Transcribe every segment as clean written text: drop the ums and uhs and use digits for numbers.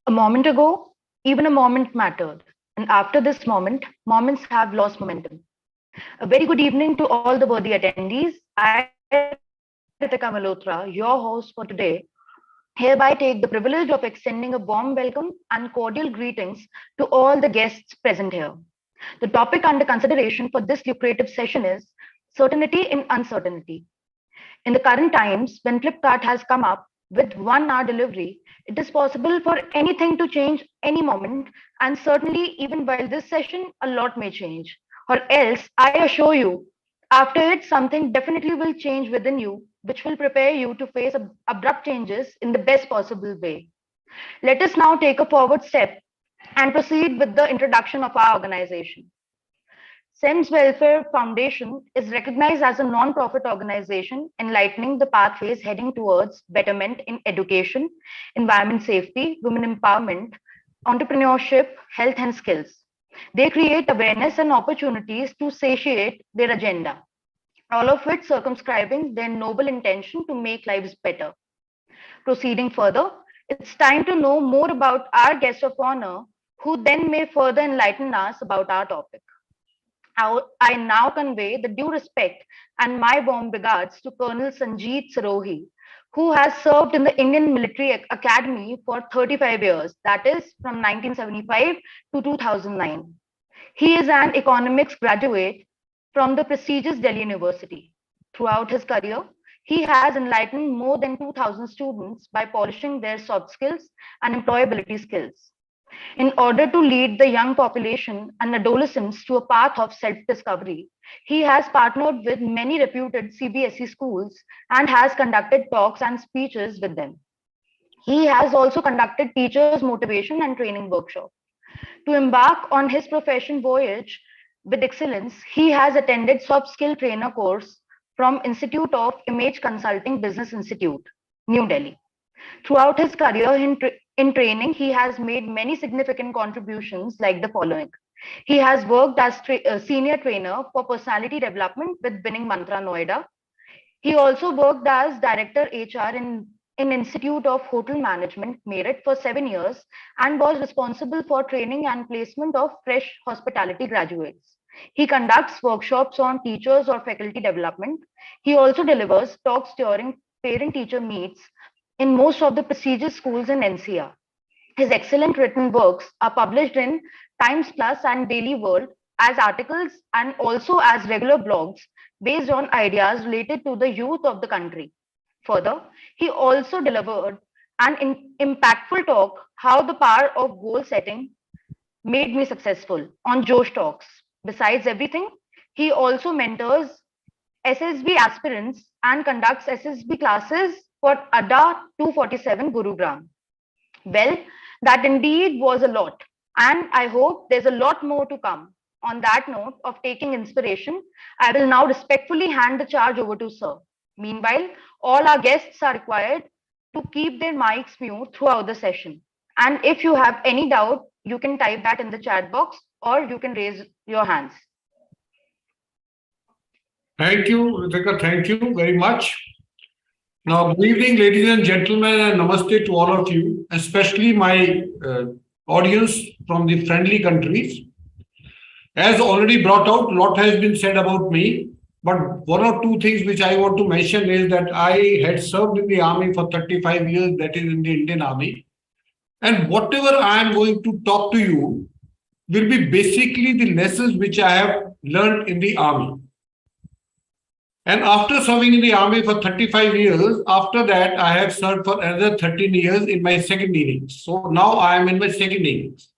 A moment ago, even a moment mattered. And after this moment, moments have lost momentum. A very good evening to all the worthy attendees. I, Ritika Malhotra, your host for today, hereby take the privilege of extending a warm welcome and cordial greetings to all the guests present here. The topic under consideration for this lucrative session is certainty in uncertainty. In the current times, when Flipkart has come up with 1 hour delivery, it is possible for anything to change any moment, and certainly, even while this session, a lot may change. Or else, I assure you, after it, something definitely will change within you, which will prepare you to face abrupt changes in the best possible way. Let us now take a forward step and proceed with the introduction of our organization. SEMS Welfare Foundation is recognized as a non-profit organization enlightening the pathways heading towards betterment in education, environment safety, women empowerment, entrepreneurship, health and skills. They create awareness and opportunities to satiate their agenda, all of which circumscribing their noble intention to make lives better. Proceeding further, it's time to know more about our guest of honor, who then may further enlighten us about our topic. I now convey the due respect and my warm regards to Colonel Sanjeet Sarohi, who has served in the Indian Military Academy for 35 years, that is from 1975 to 2009. He is an economics graduate from the prestigious Delhi University. Throughout his career, he has enlightened more than 2,000 students by polishing their soft skills and employability skills. In order to lead the young population and adolescents to a path of self-discovery, he has partnered with many reputed CBSE schools and has conducted talks and speeches with them. He has also conducted teachers' motivation and training workshops. To embark on his profession voyage with excellence, he has attended soft skill trainer course from Institute of Image Consulting Business Institute, New Delhi. Throughout his career in training, he has made many significant contributions like the following. He has worked as a senior trainer for personality development with Winning Mantra Noida. He also worked as director HR in Institute of Hotel Management, Meerut, for 7 years and was responsible for training and placement of fresh hospitality graduates. He conducts workshops on teachers or faculty development. He also delivers talks during parent-teacher meets in most of the prestigious schools in NCR. His excellent written works are published in Times Plus and Daily World as articles and also as regular blogs based on ideas related to the youth of the country. Further, he also delivered an impactful talk, How the Power of Goal Setting Made Me Successful, on Josh Talks. Besides everything, he also mentors SSB aspirants and conducts SSB classes for ADA 247 Gurugram. Well, that indeed was a lot, and I hope there's a lot more to come. On that note of taking inspiration, I will now respectfully hand the charge over to Sir. Meanwhile, all our guests are required to keep their mics mute throughout the session. And if you have any doubt, you can type that in the chat box or you can raise your hands. Thank you, Ritika. Thank you very much. Now, good evening, ladies and gentlemen, and namaste to all of you, especially my audience from the friendly countries. As already brought out, a lot has been said about me, but one or two things which I want to mention is that I had served in the army for 35 years, that is in the Indian Army. And whatever I am going to talk to you will be basically the lessons which I have learned in the army. And after serving in the army for 35 years, after that, I have served for another 13 years in my second innings. So now I am in my second innings.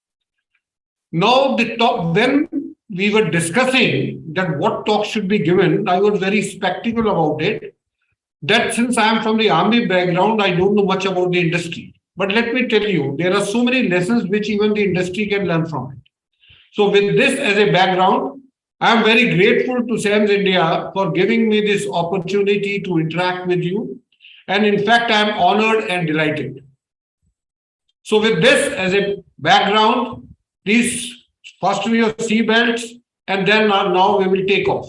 Now, when we were discussing that what talk should be given, I was very skeptical about it. That since I am from the army background, I don't know much about the industry. But let me tell you, there are so many lessons which even the industry can learn from it. So with this as a background, I am very grateful to SAMS India for giving me this opportunity to interact with you. And in fact, I am honored and delighted. So with this as a background, please fasten your seatbelts and then now we will take off.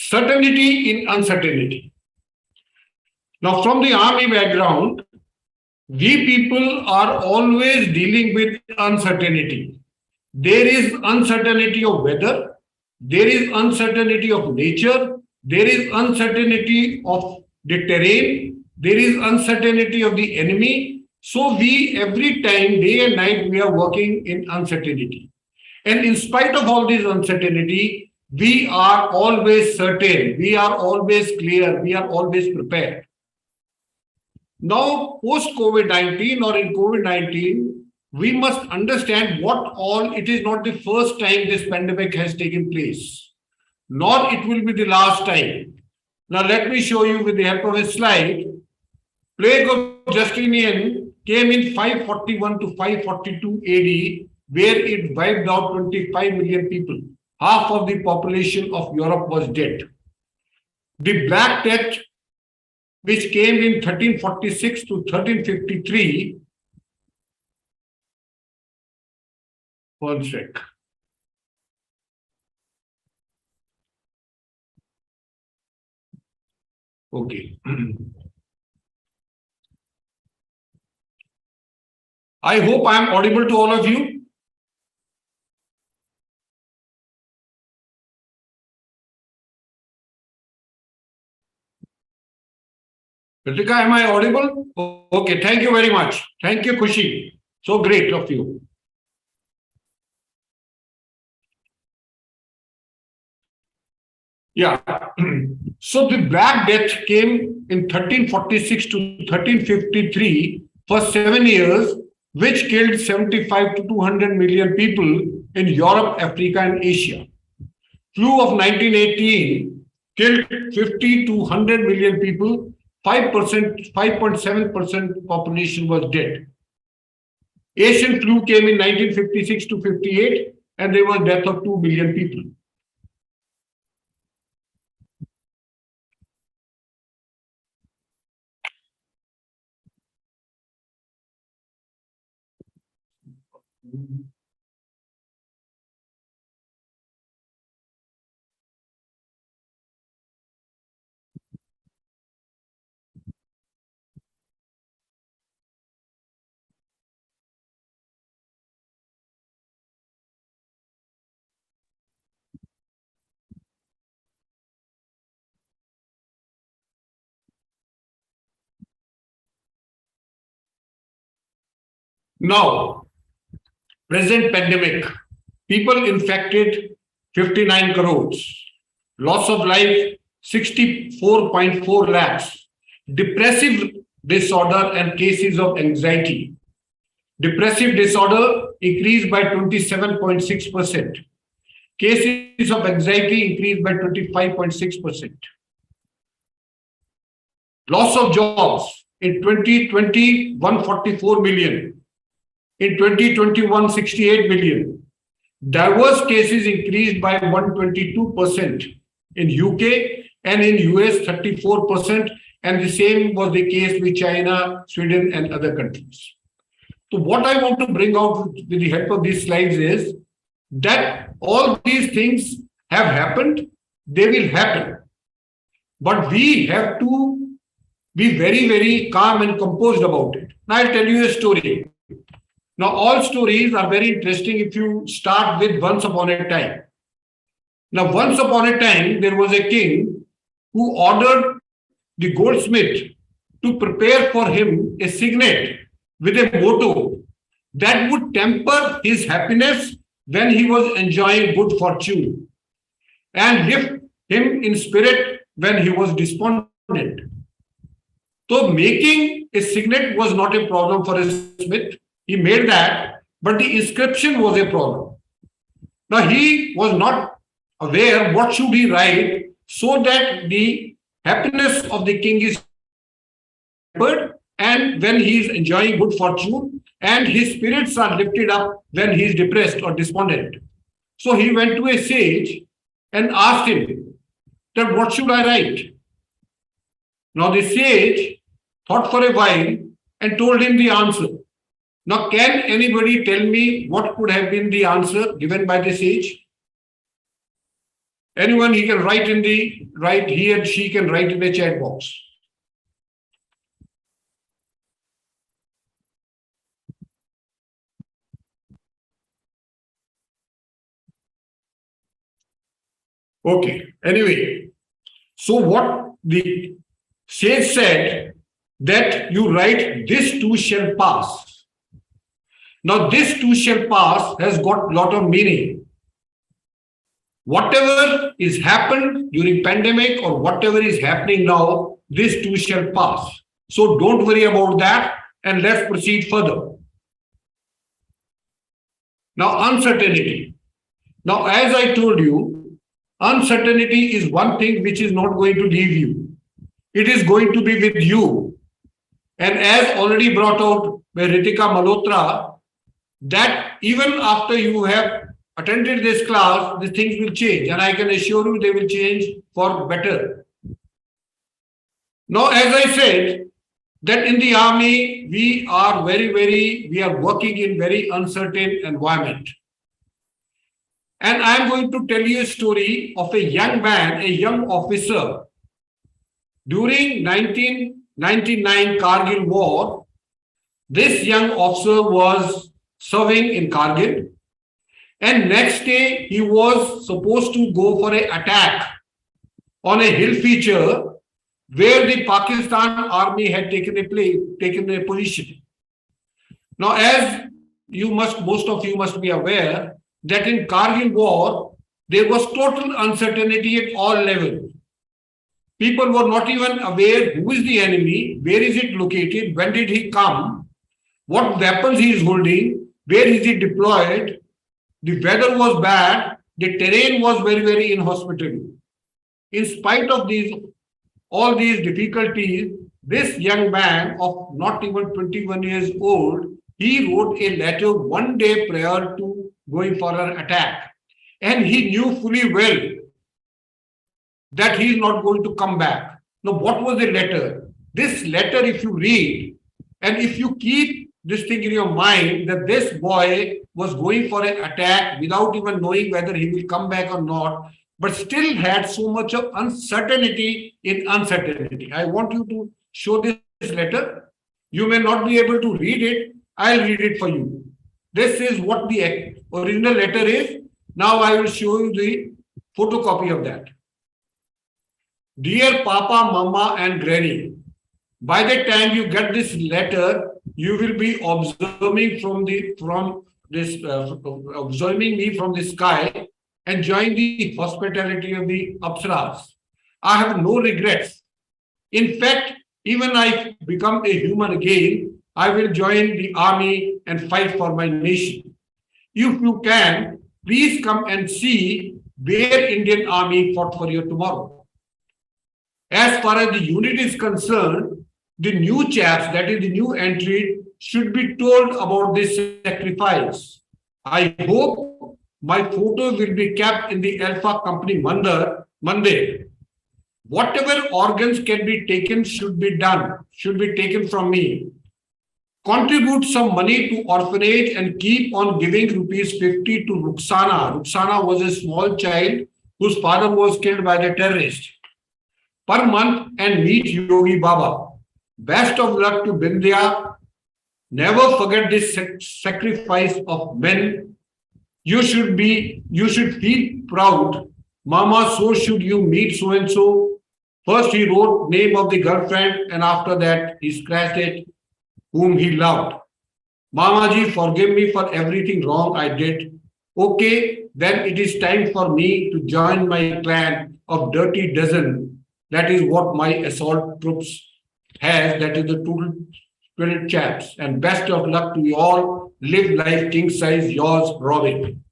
certainty in uncertainty. Now, from the army background, we people are always dealing with uncertainty. There is uncertainty of weather, there is uncertainty of nature, there is uncertainty of the terrain, there is uncertainty of the enemy. So we, every time, day and night, we are working in uncertainty. And in spite of all this uncertainty, we are always certain, we are always clear, we are always prepared. Now, post-COVID-19 or in COVID-19, we must understand what all, it is not the first time this pandemic has taken place, nor it will be the last time. Now, let me show you with the help of a slide. Plague of Justinian came in 541 to 542 AD, where it wiped out 25 million people. Half of the population of Europe was dead. The Black Death, which came in 1346 to 1353, one sec. Okay. I hope I am audible to all of you. Ritika, am I audible? Okay, thank you very much. Thank you, Khushi. So great of you. Yeah. So the Black Death came in 1346 to 1353 for 7 years, which killed 75 to 200 million people in Europe, Africa, and Asia. Flu of 1918 killed 50 to 100 million people. 5.7% population was dead. Asian flu came in 1956 to 58, and there was death of 2 million people. Now, present pandemic, people infected 59 crores, loss of life 64.4 lakhs, depressive disorder and cases of anxiety. Depressive disorder increased by 27.6%. Cases of anxiety increased by 25.6%. Loss of jobs in 2020, 144 million. In 2021, 68 million. Diverse cases increased by 122% in UK, and in US 34%, and the same was the case with China, Sweden, and other countries. So what I want to bring out with the help of these slides is that all these things have happened, they will happen. But we have to be very, very calm and composed about it. Now I'll tell you a story. Now, all stories are very interesting if you start with once upon a time. Now, once upon a time, there was a king who ordered the goldsmith to prepare for him a signet with a motto that would temper his happiness when he was enjoying good fortune and lift him in spirit when he was despondent. So, making a signet was not a problem for a smith. He made that, but the inscription was a problem. Now, he was not aware what should he write so that the happiness of the king is tempered and when he is enjoying good fortune, and his spirits are lifted up when he is depressed or despondent. So he went to a sage and asked him that what should I write? Now the sage thought for a while and told him the answer. Now, can anybody tell me what could have been the answer given by the sage? Anyone, he can write in the he and she can write in the chat box. Okay. Anyway, so what the sage said that you write this too shall pass. Now this too shall pass has got lot of meaning. Whatever is happened during pandemic or whatever is happening now, this too shall pass. So don't worry about that and let's proceed further. Now uncertainty. Now as I told you, uncertainty is one thing which is not going to leave you. It is going to be with you. And as already brought out by Ritika Malhotra, that even after you have attended this class, the things will change. And I can assure you they will change for better. Now, as I said, that in the army, we are working in very uncertain environment. And I'm going to tell you a story of a young man, a young officer. During 1999 Kargil war, this young officer was serving in Kargil. And next day, he was supposed to go for an attack on a hill feature where the Pakistan army had taken a position. Now, as most of you must be aware, that in Kargil war, there was total uncertainty at all levels. People were not even aware who is the enemy, where is it located, when did he come, what weapons he is holding, where is he deployed. The weather was bad, the terrain was very inhospitable. In spite of all these difficulties, this young man of not even 21 years old, he wrote a letter one day prior to going for an attack. And he knew fully well that he is not going to come back. Now, what was the letter? This letter, if you read, and if you keep this thing in your mind, that this boy was going for an attack without even knowing whether he will come back or not, but still had so much of uncertainty in uncertainty. I want you to show this letter. You may not be able to read it. I'll read it for you. This is what the original letter is. Now I will show you the photocopy of that. Dear Papa, Mama and Granny, by the time you get this letter, you will be observing observing me from the sky, enjoying the hospitality of the Apsaras. I have no regrets. In fact, even I become a human again, I will join the army and fight for my nation. If you can, please come and see where Indian Army fought for you tomorrow. As far as the unit is concerned, the new chaps, that is the new entry, should be told about this sacrifice. I hope my photo will be kept in the Alpha Company Monday. Whatever organs can be taken should be taken from me. Contribute some money to orphanage and keep on giving rupees 50 to Ruxana. Ruxana was a small child whose father was killed by the terrorist. Per month and meet Yogi Baba. Best of luck to Bindya. Never forget this sacrifice of men. You should feel proud. Mama, so should you meet so-and-so. First he wrote name of the girlfriend and after that he scratched it, whom he loved. Mama ji, forgive me for everything wrong I did. Okay, then it is time for me to join my clan of dirty dozen. That is what my assault troops has. That is the total 20 chaps. And best of luck to you all. Live life king size, yours, Robin.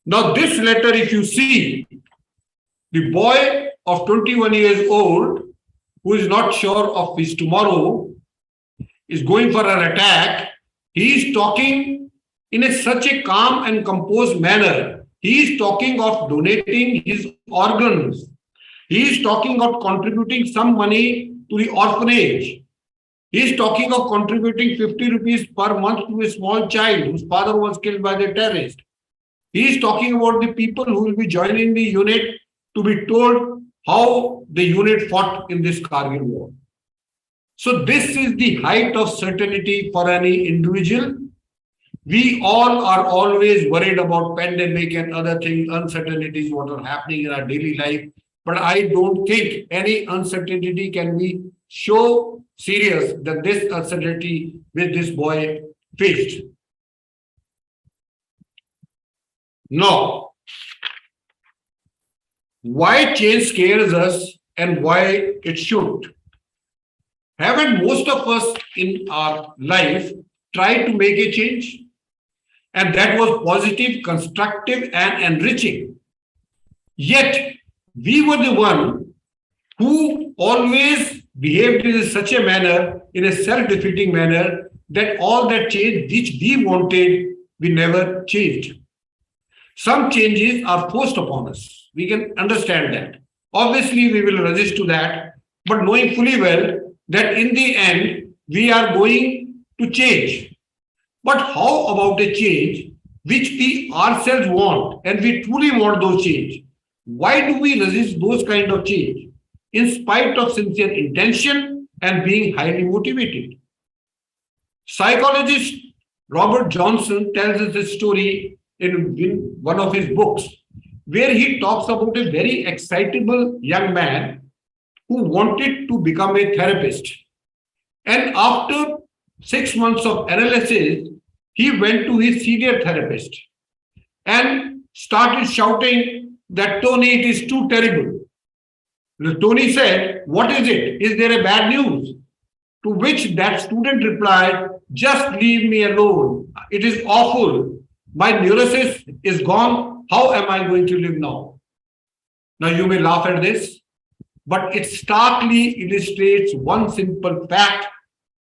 Now this letter, if you see, the boy of 21 years old, who is not sure of his tomorrow, is going for an attack. He is talking in such a calm and composed manner. He is talking of donating his organs. He is talking of contributing some money to the orphanage. He is talking of contributing 50 rupees per month to a small child whose father was killed by the terrorist. He is talking about the people who will be joining the unit to be told how the unit fought in this Kargil war. So this is the height of certainty for any individual. We all are always worried about pandemic and other things, uncertainties, what are happening in our daily life. But I don't think any uncertainty can be so serious than this uncertainty which this boy faced. Now, why change scares us and why it should? Haven't most of us in our life tried to make a change? And that was positive, constructive, and enriching. Yet, we were the one who always behaved in such a manner, in a self-defeating manner, that all that change which we wanted, we never changed. Some changes are forced upon us. We can understand that. Obviously, we will resist to that, but knowing fully well that in the end, we are going to change. But how about the change which we ourselves want and we truly want those change? Why do we resist those kind of change in spite of sincere intention and being highly motivated? Psychologist Robert Johnson tells us a story in one of his books where he talks about a very excitable young man who wanted to become a therapist. And after 6 months of analysis, he went to his senior therapist and started shouting that, Tony, it is too terrible. Tony said, what is it? Is there a bad news? To which that student replied, just leave me alone. It is awful. My neurosis is gone. How am I going to live now? Now you may laugh at this, but it starkly illustrates one simple fact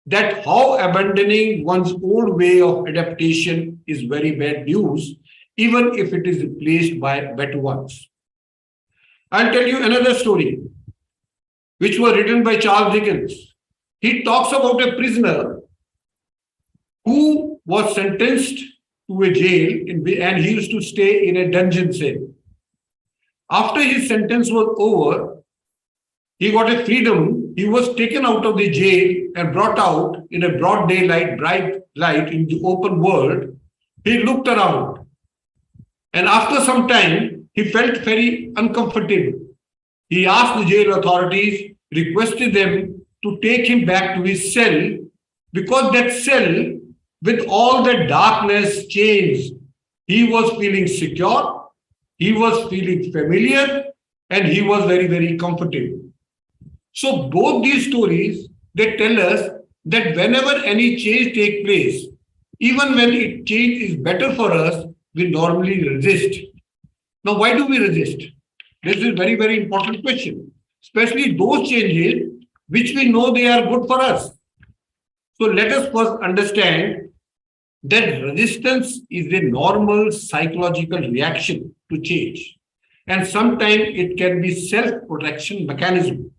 that how abandoning one's old way of adaptation is very bad news, even if it is replaced by better ones. I'll tell you another story, which was written by Charles Dickens. He talks about a prisoner who was sentenced to a jail and he used to stay in a dungeon cell. After his sentence was over, he got a freedom. He was taken out of the jail and brought out in a broad daylight, bright light in the open world. He looked around. And after some time, he felt very uncomfortable. He asked the jail authorities, requested them to take him back to his cell, because that cell, with all the darkness, chains, he was feeling secure, he was feeling familiar, and he was very, very comfortable. So both these stories, they tell us that whenever any change takes place, even when it change is better for us, we normally resist. Now, why do we resist? This is a very, very important question, especially those changes which we know they are good for us. So let us first understand that resistance is a normal psychological reaction to change. And sometimes it can be self-protection mechanism.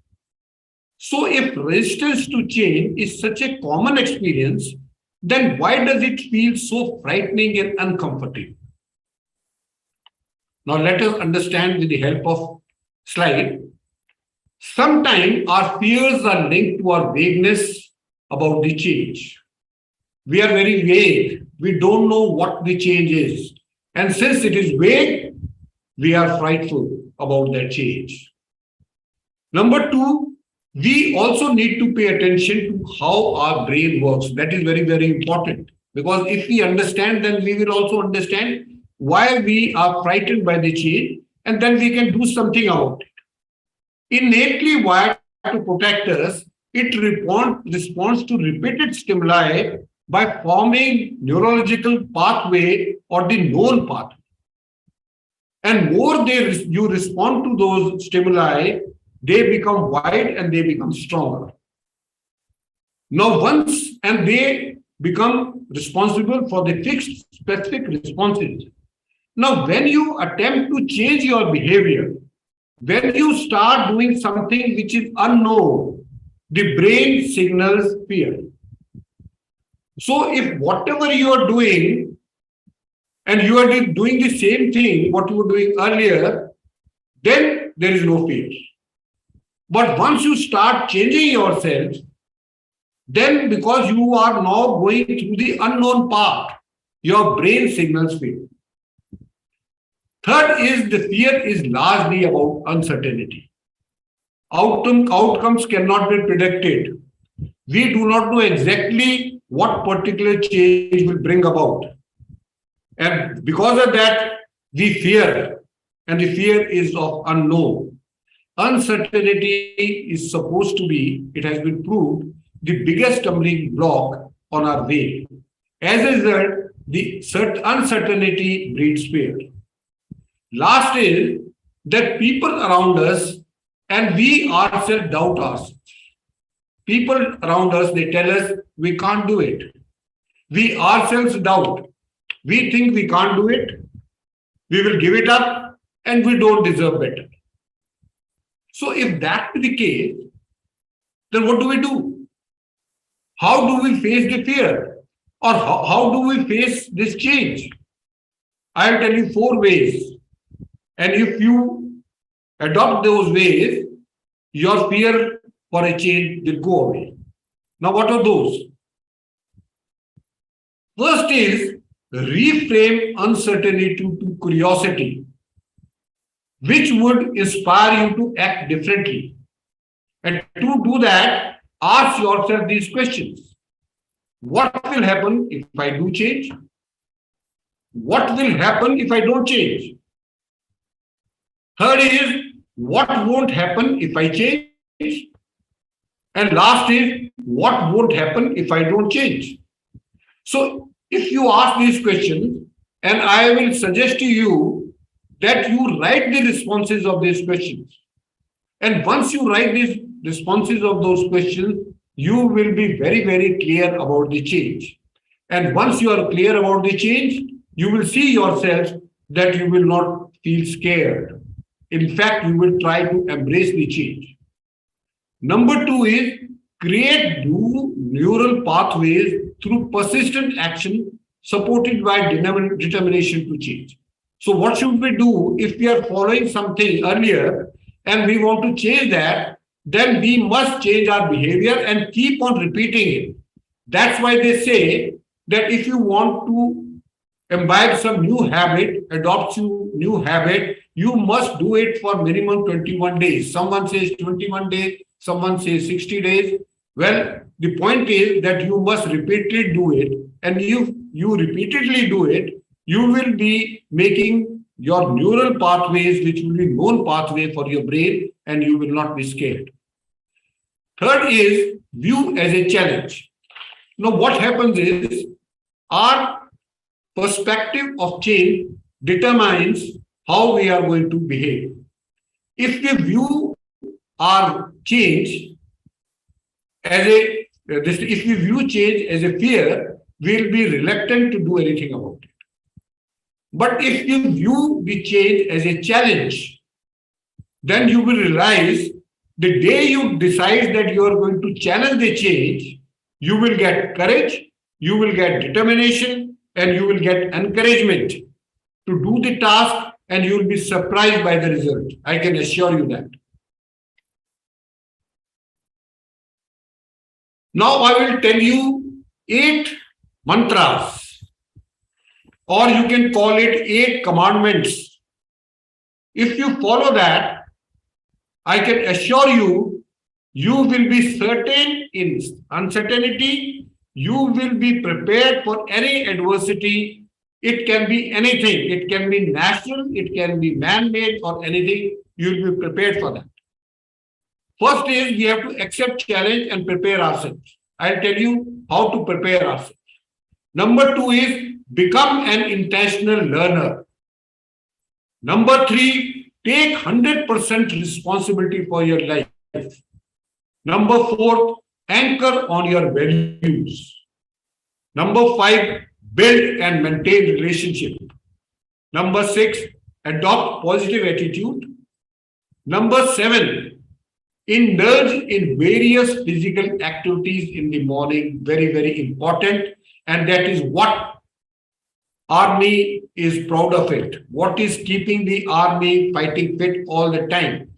So if resistance to change is such a common experience, then why does it feel so frightening and uncomfortable? Now let us understand with the help of slide. Sometimes our fears are linked to our vagueness about the change. We are very vague. We don't know what the change is. And since it is vague, we are frightful about that change. Number two, we also need to pay attention to how our brain works. That is very, very important. Because if we understand, then we will also understand why we are frightened by the change, and then we can do something about it. Innately wired to protect us, it responds to repeated stimuli by forming neurological pathway or the known pathway. And more you respond to those stimuli, they become wide and they become stronger. Now they become responsible for the fixed specific responses. Now, when you attempt to change your behavior, when you start doing something which is unknown, the brain signals fear. So if whatever you are doing and you are doing the same thing what you were doing earlier, then there is no fear. But once you start changing yourself, then because you are now going through the unknown path, your brain signals fear. Third is the fear is largely about uncertainty. Outcomes cannot be predicted. We do not know exactly what particular change will bring about. And because of that, we fear, and the fear is of unknown. Uncertainty is supposed to be, it has been proved, the biggest stumbling block on our way. As a result, the uncertainty breeds fear. Last is that people around us and we ourselves doubt ourselves. People around us, they tell us we can't do it. We ourselves doubt. We think we can't do it. We will give it up and we don't deserve better. So if that is the case, then what do we do? How do we face the fear? Or how do we face this change? I'll tell you 4 ways. And if you adopt those ways, your fear for a change will go away. Now, what are those? First is reframe uncertainty to curiosity, which would inspire you to act differently. And to do that, ask yourself these questions. What will happen if I do change? What will happen if I don't change? Third is, what won't happen if I change? And last is, what won't happen if I don't change? So, if you ask these questions, and I will suggest to you that you write the responses of these questions. And once you write these responses of those questions, you will be very, very clear about the change. And once you are clear about the change, you will see yourself that you will not feel scared. In fact, you will try to embrace the change. Number 2 is create new neural pathways through persistent action supported by determination to change. So what should we do if we are following something earlier and we want to change that? Then we must change our behavior and keep on repeating it. That's why they say that if you want to imbibe some new habit, adopt some new habit, you must do it for minimum 21 days. Someone says 21 days, someone says 60 days. Well, the point is that you must repeatedly do it. And if you repeatedly do it, you will be making your neural pathways, which will be known pathway for your brain, and you will not be scared. Third is view as a challenge. Now, what happens is our perspective of change determines how we are going to behave. If we view our change as if we view change as a fear, we'll be reluctant to do anything about it. But if you view the change as a challenge, then you will realize the day you decide that you are going to challenge the change, you will get courage, you will get determination, and you will get encouragement to do the task, and you will be surprised by the result. I can assure you that. Now I will tell you 8 mantras, or you can call it 8 commandments. If you follow that, I can assure you, you will be certain in uncertainty, you will be prepared for any adversity. It can be anything, it can be natural, it can be man-made or anything, you will be prepared for that. First is we have to accept challenge and prepare ourselves. I'll tell you how to prepare ourselves. Number 2 is become an intentional learner. Number 3, take 100% responsibility for your life. Number 4, anchor on your values. Number 5, build and maintain relationship. Number 6, adopt positive attitude. Number 7, indulge in various physical activities in the morning, very, very important. And that is what Army is proud of it. What is keeping the army fighting fit all the time?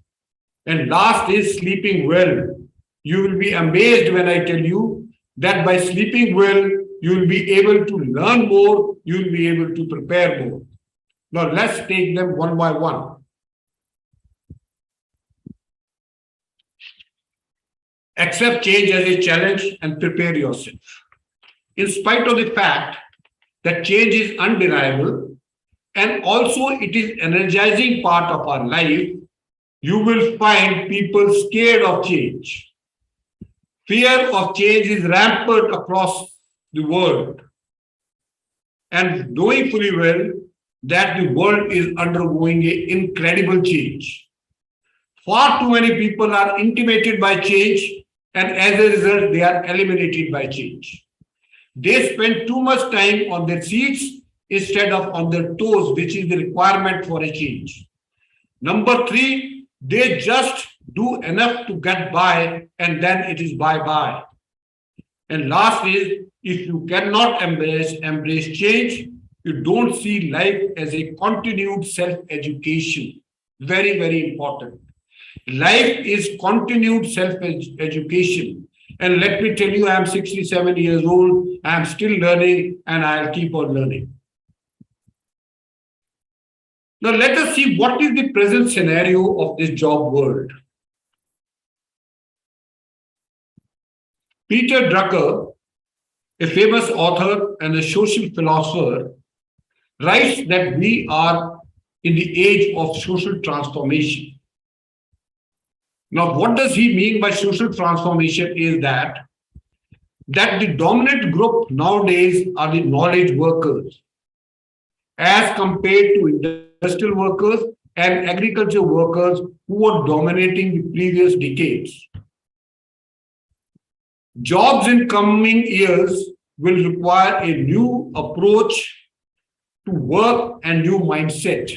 And last is sleeping well. You will be amazed when I tell you that by sleeping well, you will be able to learn more, you will be able to prepare more. Now let's take them one by one. Accept change as a challenge and prepare yourself. In spite of the fact that change is undeniable and also it is energizing part of our life, you will find people scared of change. Fear of change is rampant across the world. And knowing fully well that the world is undergoing an incredible change. Far too many people are intimidated by change, and as a result, they are eliminated by change. They spend too much time on their seats instead of on their toes, which is the requirement for a change. Number three, they just do enough to get by, and then it is bye-bye. And last is, if you cannot embrace change, you don't see life as a continued self-education. Very, very important. Life is continued self-education. And let me tell you, I am 67 years old, I am still learning, and I'll keep on learning. Now let us see what is the present scenario of this job world. Peter Drucker, a famous author and a social philosopher, writes that we are in the age of social transformation. Now, what does he mean by social transformation is that the dominant group nowadays are the knowledge workers as compared to industrial workers and agriculture workers who were dominating the previous decades. Jobs in coming years will require a new approach to work and new mindset.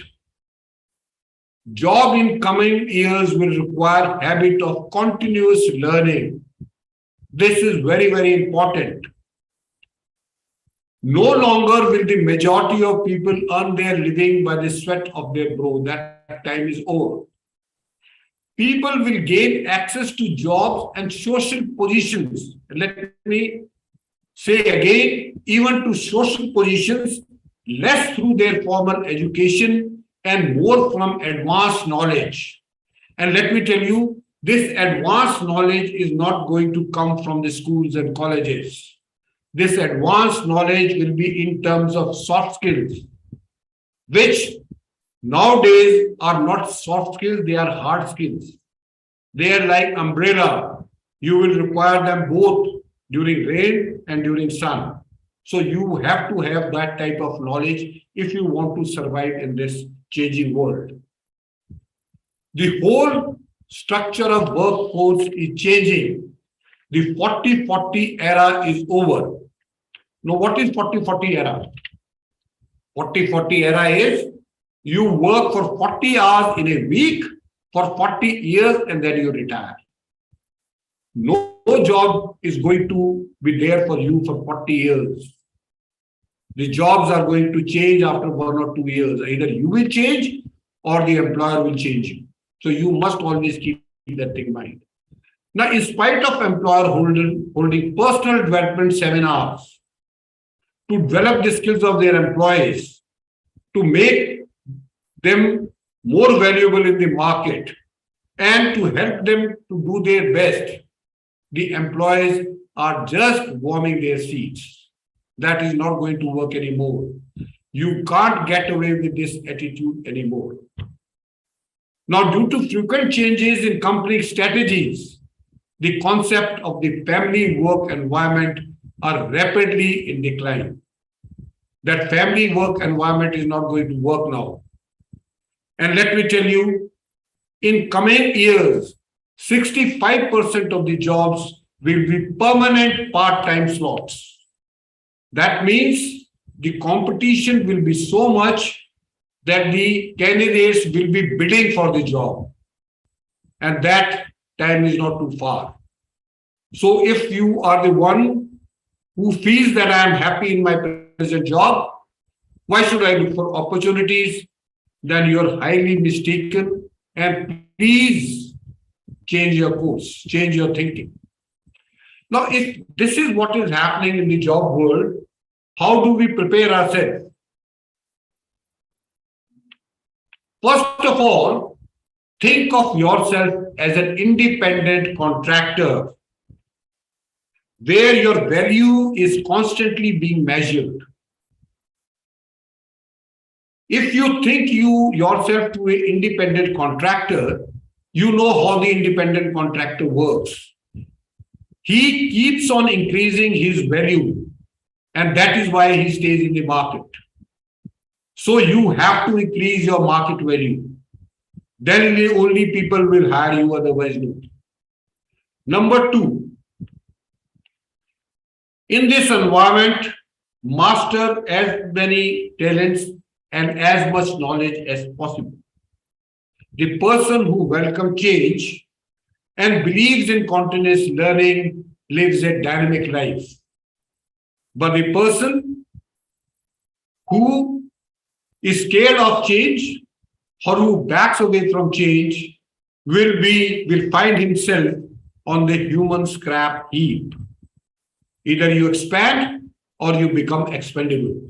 Job in coming years will require habit of continuous learning. This is very, very important. No longer will the majority of people earn their living by the sweat of their brow. That time is over. People will gain access to jobs and social positions. Let me say again, even to social positions, less through their formal education and more from advanced knowledge. And let me tell you, this advanced knowledge is not going to come from the schools and colleges. This advanced knowledge will be in terms of soft skills, which nowadays are not soft skills, they are hard skills. They are like umbrella. You will require them both during rain and during sun. So you have to have that type of knowledge if you want to survive in this changing world. The whole structure of workforce is changing. The 40-40 era is over. Now, what is 40-40 era? 40-40 era is you work for 40 hours in a week for 40 years and then you retire. No job is going to be there for you for 40 years. The jobs are going to change after 1 or 2 years. Either you will change or the employer will change you. So you must always keep that in mind. Now, in spite of employer holding personal development seminars to develop the skills of their employees, to make them more valuable in the market, and to help them to do their best, the employees are just warming their seats. That is not going to work anymore. You can't get away with this attitude anymore. Now, due to frequent changes in company strategies, the concept of the family work environment are rapidly in decline. That family work environment is not going to work now. And let me tell you, in coming years, 65% of the jobs will be permanent part-time slots. That means the competition will be so much that the candidates will be bidding for the job. And that time is not too far. So if you are the one who feels that I am happy in my present job, Why should I look for opportunities? Then you're highly mistaken. And please change your course, change your thinking. Now, if this is what is happening in the job world, how do we prepare ourselves? First of all, think of yourself as an independent contractor where your value is constantly being measured. If you think you yourself to an independent contractor, you know how the independent contractor works. He keeps on increasing his value, and that is why he stays in the market. So you have to increase your market value. Then only people will hire you, otherwise not. Number two, in this environment, master as many talents and as much knowledge as possible. The person who welcomes change and believes in continuous learning lives a dynamic life. But the person who is scared of change or who backs away from change will find himself on the human scrap heap. Either you expand or you become expendable.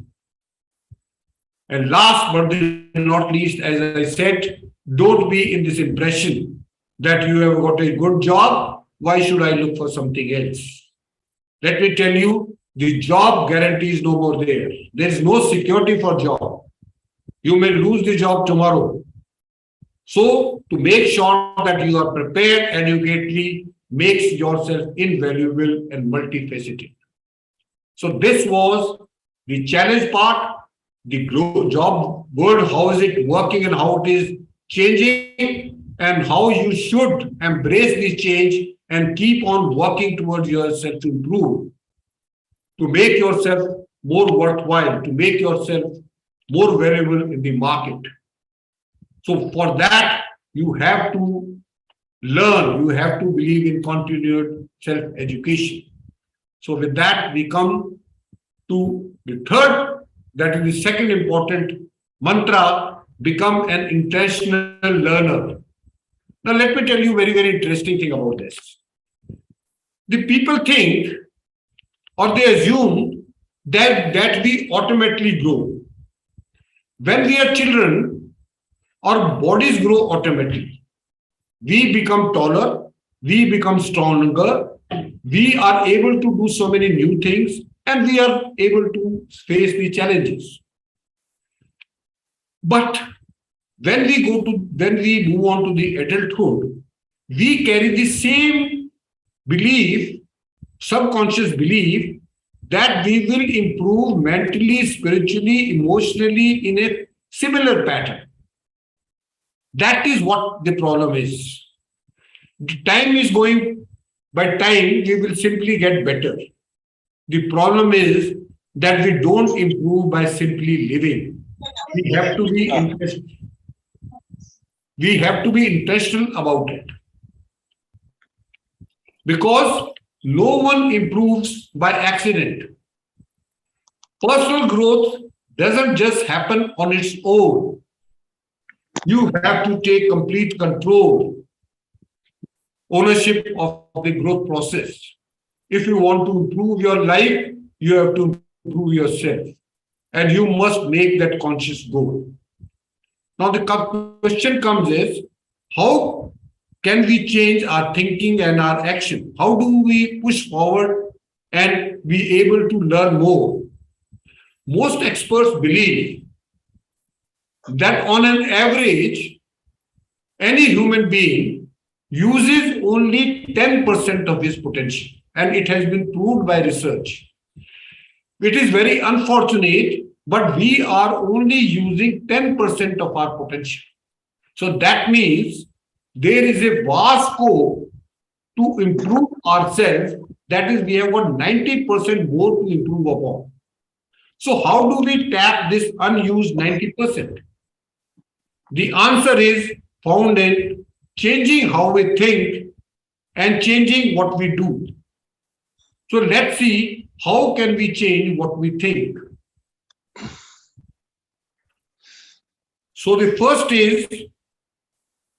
And last but not least, as I said, don't be in this impression that you have got a good job. Why should I look for something else? Let me tell you, the job guarantee is no more there. There is no security for job. You may lose the job tomorrow. So, to make sure that you are prepared adequately makes yourself invaluable and multifaceted. So, this was the challenge part, the job world, how is it working and how it is changing, and how you should embrace this change and keep on working towards yourself to improve, to make yourself more worthwhile, to make yourself more valuable in the market. So for that, you have to learn, you have to believe in continued self-education. So with that, we come to the third, that is the second important mantra, become an intentional learner. Now, let me tell you a very, very interesting thing about this. The people think or they assume that we automatically grow. When we are children, our bodies grow automatically. We become taller, we become stronger, we are able to do so many new things, and we are able to face the challenges. But when we move on to the adulthood, we carry the same belief, subconscious belief, that we will improve mentally, spiritually, emotionally in a similar pattern. That is what the problem is. The time is going, by time we will simply get better. The problem is that we don't improve by simply living. We have to be intentional. We have to be intentional about it. Because no one improves by accident. Personal growth doesn't just happen on its own. You have to take complete control, ownership of the growth process. If you want to improve your life, you have to improve yourself. And you must make that conscious goal. Now the question comes is, how can we change our thinking and our action? How do we push forward and be able to learn more? Most experts believe that on an average, any human being uses only 10% of his potential, and it has been proved by research. It is very unfortunate, but we are only using 10% of our potential. So that means there is a vast scope to improve ourselves. That is, we have got 90% more to improve upon. So how do we tap this unused 90%? The answer is found in changing how we think and changing what we do. So let's see, how can we change what we think? So the first is,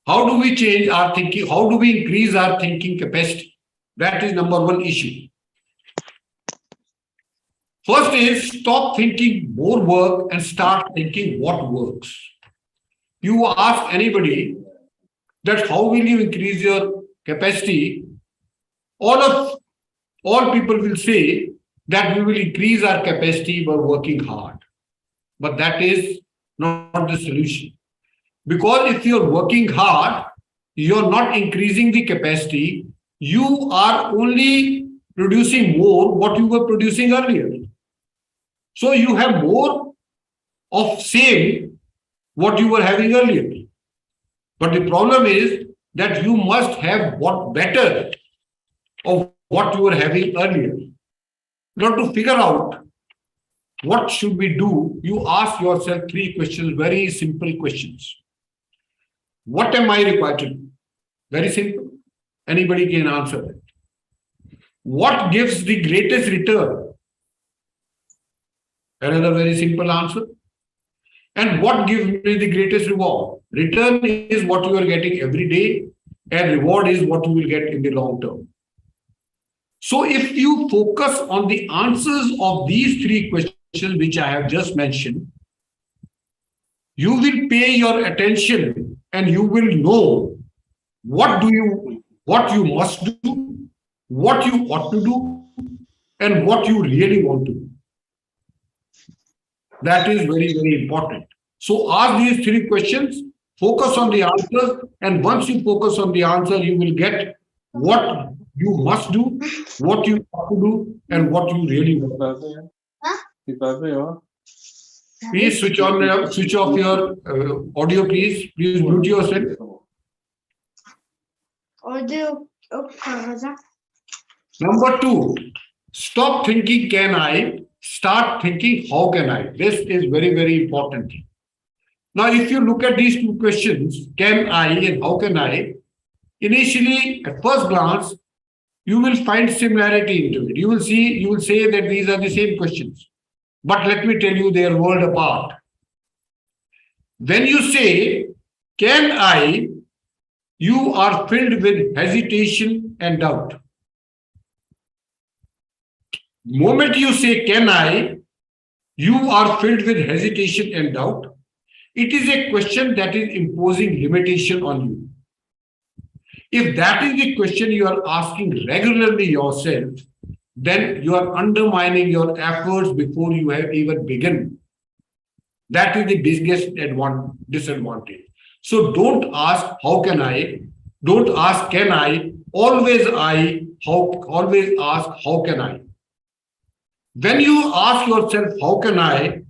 how do we change our thinking? How do we increase our thinking capacity? That is number one issue. First is, stop thinking more work and start thinking what works. You ask anybody that how will you increase your capacity, all people will say that we will increase our capacity by working hard. But that is not the solution. Because if you're working hard, you're not increasing the capacity, you are only producing more what you were producing earlier. So you have more of same what you were having earlier. But the problem is that you must have what better of what you were having earlier. Now to figure out what should we do, you ask yourself three questions, very simple questions. What am I required to do? Very simple. Anybody can answer that. What gives the greatest return? Another very simple answer. And what gives me the greatest reward? Return is what you are getting every day, and reward is what you will get in the long term. So if you focus on the answers of these three questions which I have just mentioned, you will pay your attention and you will know what you must do, what you ought to do, and what you really want to do. That is very, very important. So ask these three questions, focus on the answers, and once you focus on the answer, you will get what you must do, what you ought to do, and what you really want to do. Please switch off your audio, please. Please mute yourself. Audio. Number two, stop thinking can I, start thinking how can I. This is very, very important. Now, if you look at these two questions, can I and how can I, initially at first glance, you will find similarity into it. You will say that these are the same questions. But let me tell you, they are worlds apart. When you say, can I, you are filled with hesitation and doubt. The moment you say, can I, you are filled with hesitation and doubt. It is a question that is imposing limitation on you. If that is the question you are asking regularly yourself, then you are undermining your efforts before you have even begun. That is the biggest disadvantage. So don't ask how can I, don't ask can I, always ask how can I. When you ask yourself how can I,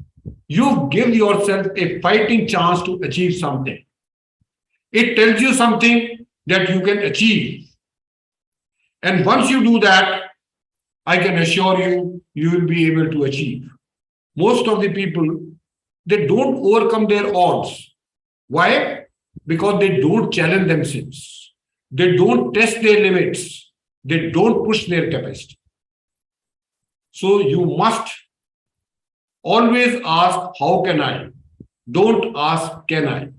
you give yourself a fighting chance to achieve something. It tells you something that you can achieve. And once you do that, I can assure you, you will be able to achieve. Most of the people, they don't overcome their odds. Why? Because they don't challenge themselves. They don't test their limits. They don't push their capacity. So you must always ask, how can I? Don't ask, can I?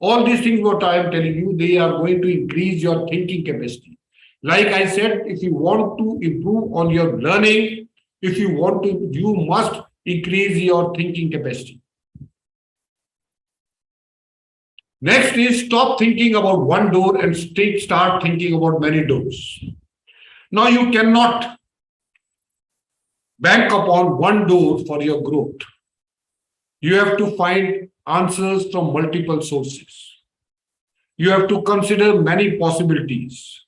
All these things what I am telling you, they are going to increase your thinking capacity. Like I said, if you want to improve on your learning, you must increase your thinking capacity. Next is stop thinking about one door and start thinking about many doors. Now you cannot bank upon one door for your growth. You have to find answers from multiple sources. You have to consider many possibilities.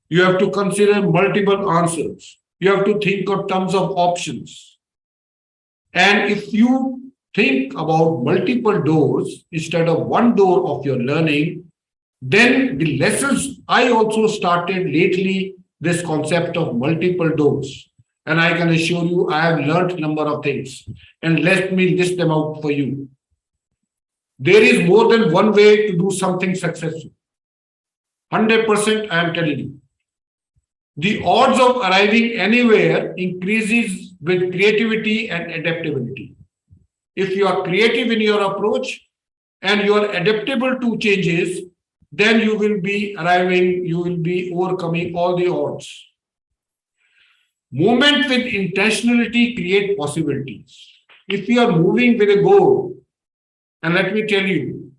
You have to consider multiple answers. You have to think in terms of options. And if you think about multiple doors instead of one door of your learning, then the lessons, I also started lately this concept of multiple doors. And I can assure you, I have learned a number of things. And let me list them out for you. There is more than one way to do something successful. 100% I am telling you. The odds of arriving anywhere increases with creativity and adaptability. If you are creative in your approach and you are adaptable to changes, then you will be overcoming all the odds. Movement with intentionality create possibilities. If you are moving with a goal, and let me tell you,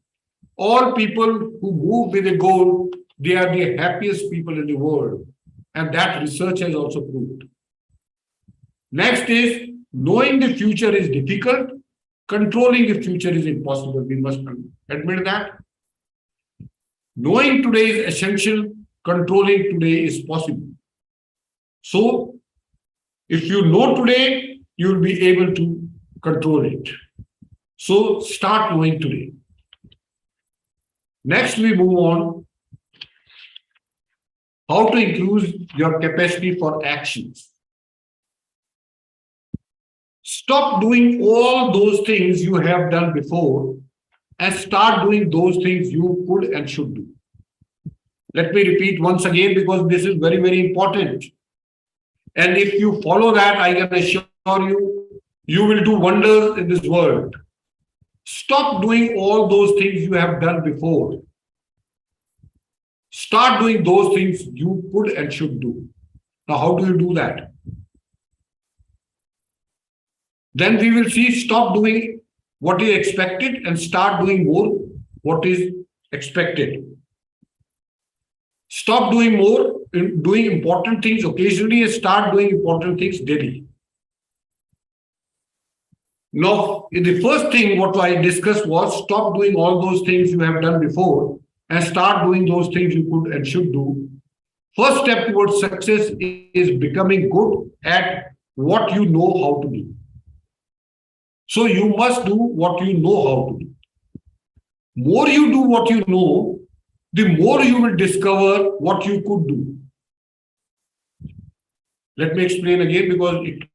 all people who move with a goal, they are the happiest people in the world. And that research has also proved. Next is, knowing the future is difficult, controlling the future is impossible. We must admit that. Knowing today is essential, controlling today is possible. So, if you know today, you will be able to control it. So, start knowing today. Next, we move on. How to increase your capacity for actions. Stop doing all those things you have done before and start doing those things you could and should do. Let me repeat once again because this is very, very important. And if you follow that, I can assure you, you will do wonders in this world. Stop doing all those things you have done before. Start doing those things you could and should do. Now, how do you do that? Then we will see, stop doing what is expected and start doing more what is expected. Stop doing doing important things occasionally and start doing important things daily. Now, the first thing what I discussed was stop doing all those things you have done before and start doing those things you could and should do. First step towards success is becoming good at what you know how to do. So you must do what you know how to do. More you do what you know, the more you will discover what you could do. Let me explain again because it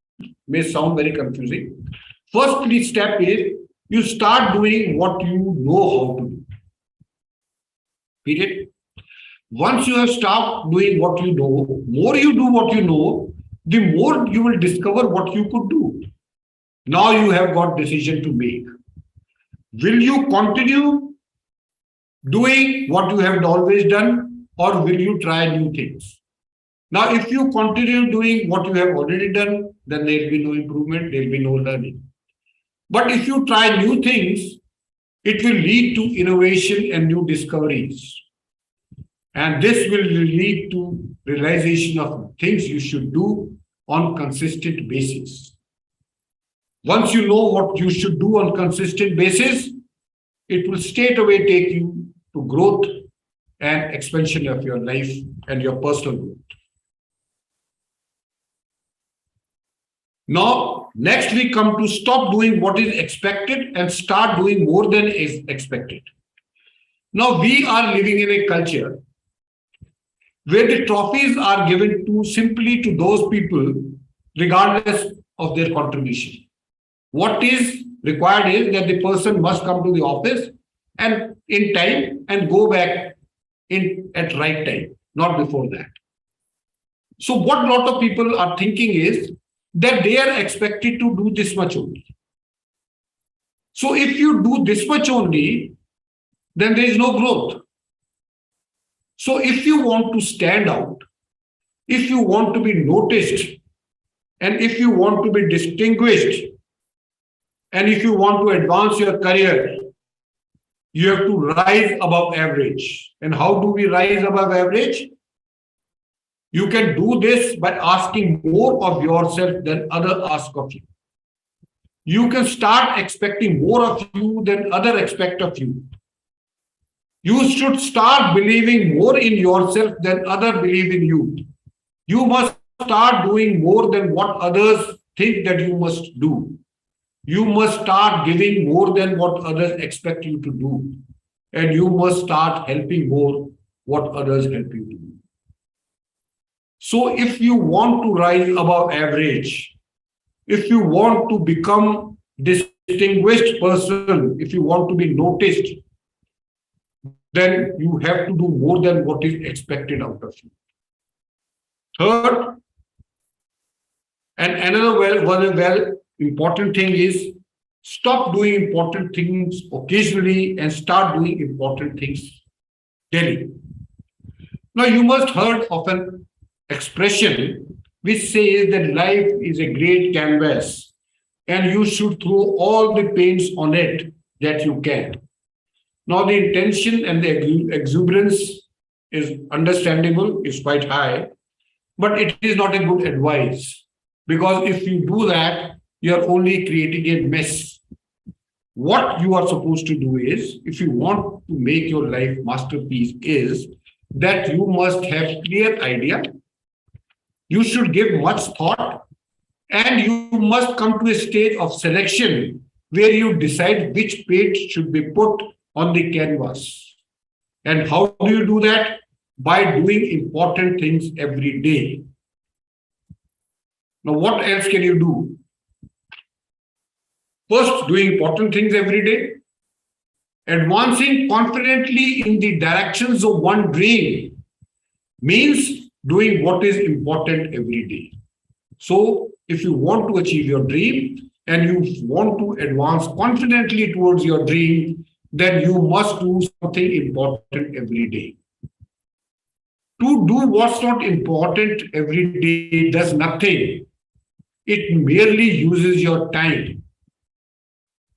may sound very confusing. First step is you start doing what you know how to do. Period. Once you have stopped doing what you know, more you do what you know, the more you will discover what you could do. Now you have got decision to make. Will you continue doing what you have always done, or will you try new things? Now, if you continue doing what you have already done, then there will be no improvement, there will be no learning. But if you try new things, it will lead to innovation and new discoveries. And this will lead to realization of things you should do on consistent basis. Once you know what you should do on consistent basis, it will straight away take you to growth and expansion of your life and your personal growth. Now, next we come to stop doing what is expected and start doing more than is expected. Now, we are living in a culture where the trophies are given simply to those people regardless of their contribution. What is required is that the person must come to the office and in time and go back at right time, not before that. So what a lot of people are thinking is that they are expected to do this much only. So if you do this much only, then there is no growth. So if you want to stand out, if you want to be noticed, and if you want to be distinguished, and if you want to advance your career, you have to rise above average. And how do we rise above average? You can do this by asking more of yourself than others ask of you. You can start expecting more of you than others expect of you. You should start believing more in yourself than others believe in you. You must start doing more than what others think that you must do. You must start giving more than what others expect you to do. And you must start helping more what others help you to do. So if you want to rise above average, if you want to become distinguished person, if you want to be noticed, then you have to do more than what is expected out of you. Third, and another very important thing is Stop doing important things occasionally and start doing important things daily. Now, you must heard of an expression which says that life is a great canvas and you should throw all the paints on it that you can. Now, the intention and the exuberance is understandable, is quite high, but it is not a good advice because if you do that, you are only creating a mess. What you are supposed to do is, if you want to make your life masterpiece, is that you must have clear idea, you should give much thought, and you must come to a stage of selection where you decide which paint should be put on the canvas. And how do you do that? By doing important things every day. Now, what else can you do? First, doing important things every day, advancing confidently in the directions of one dream means doing what is important every day. So, if you want to achieve your dream and you want to advance confidently towards your dream, then you must do something important every day. To do what's not important every day does nothing. It merely uses your time.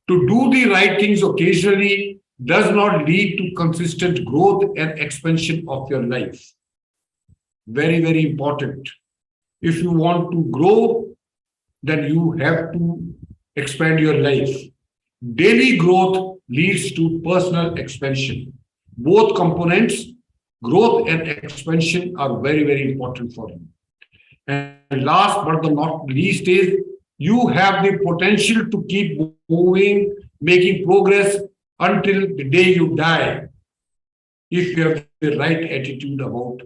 To do the right things occasionally does not lead to consistent growth and expansion of your life. Very, very important. If you want to grow, then you have to expand your life. Daily growth leads to personal expansion. Both components, growth and expansion, are very, very important for you. And last but not least is you have the potential to keep moving, making progress until the day you die, if you have the right attitude about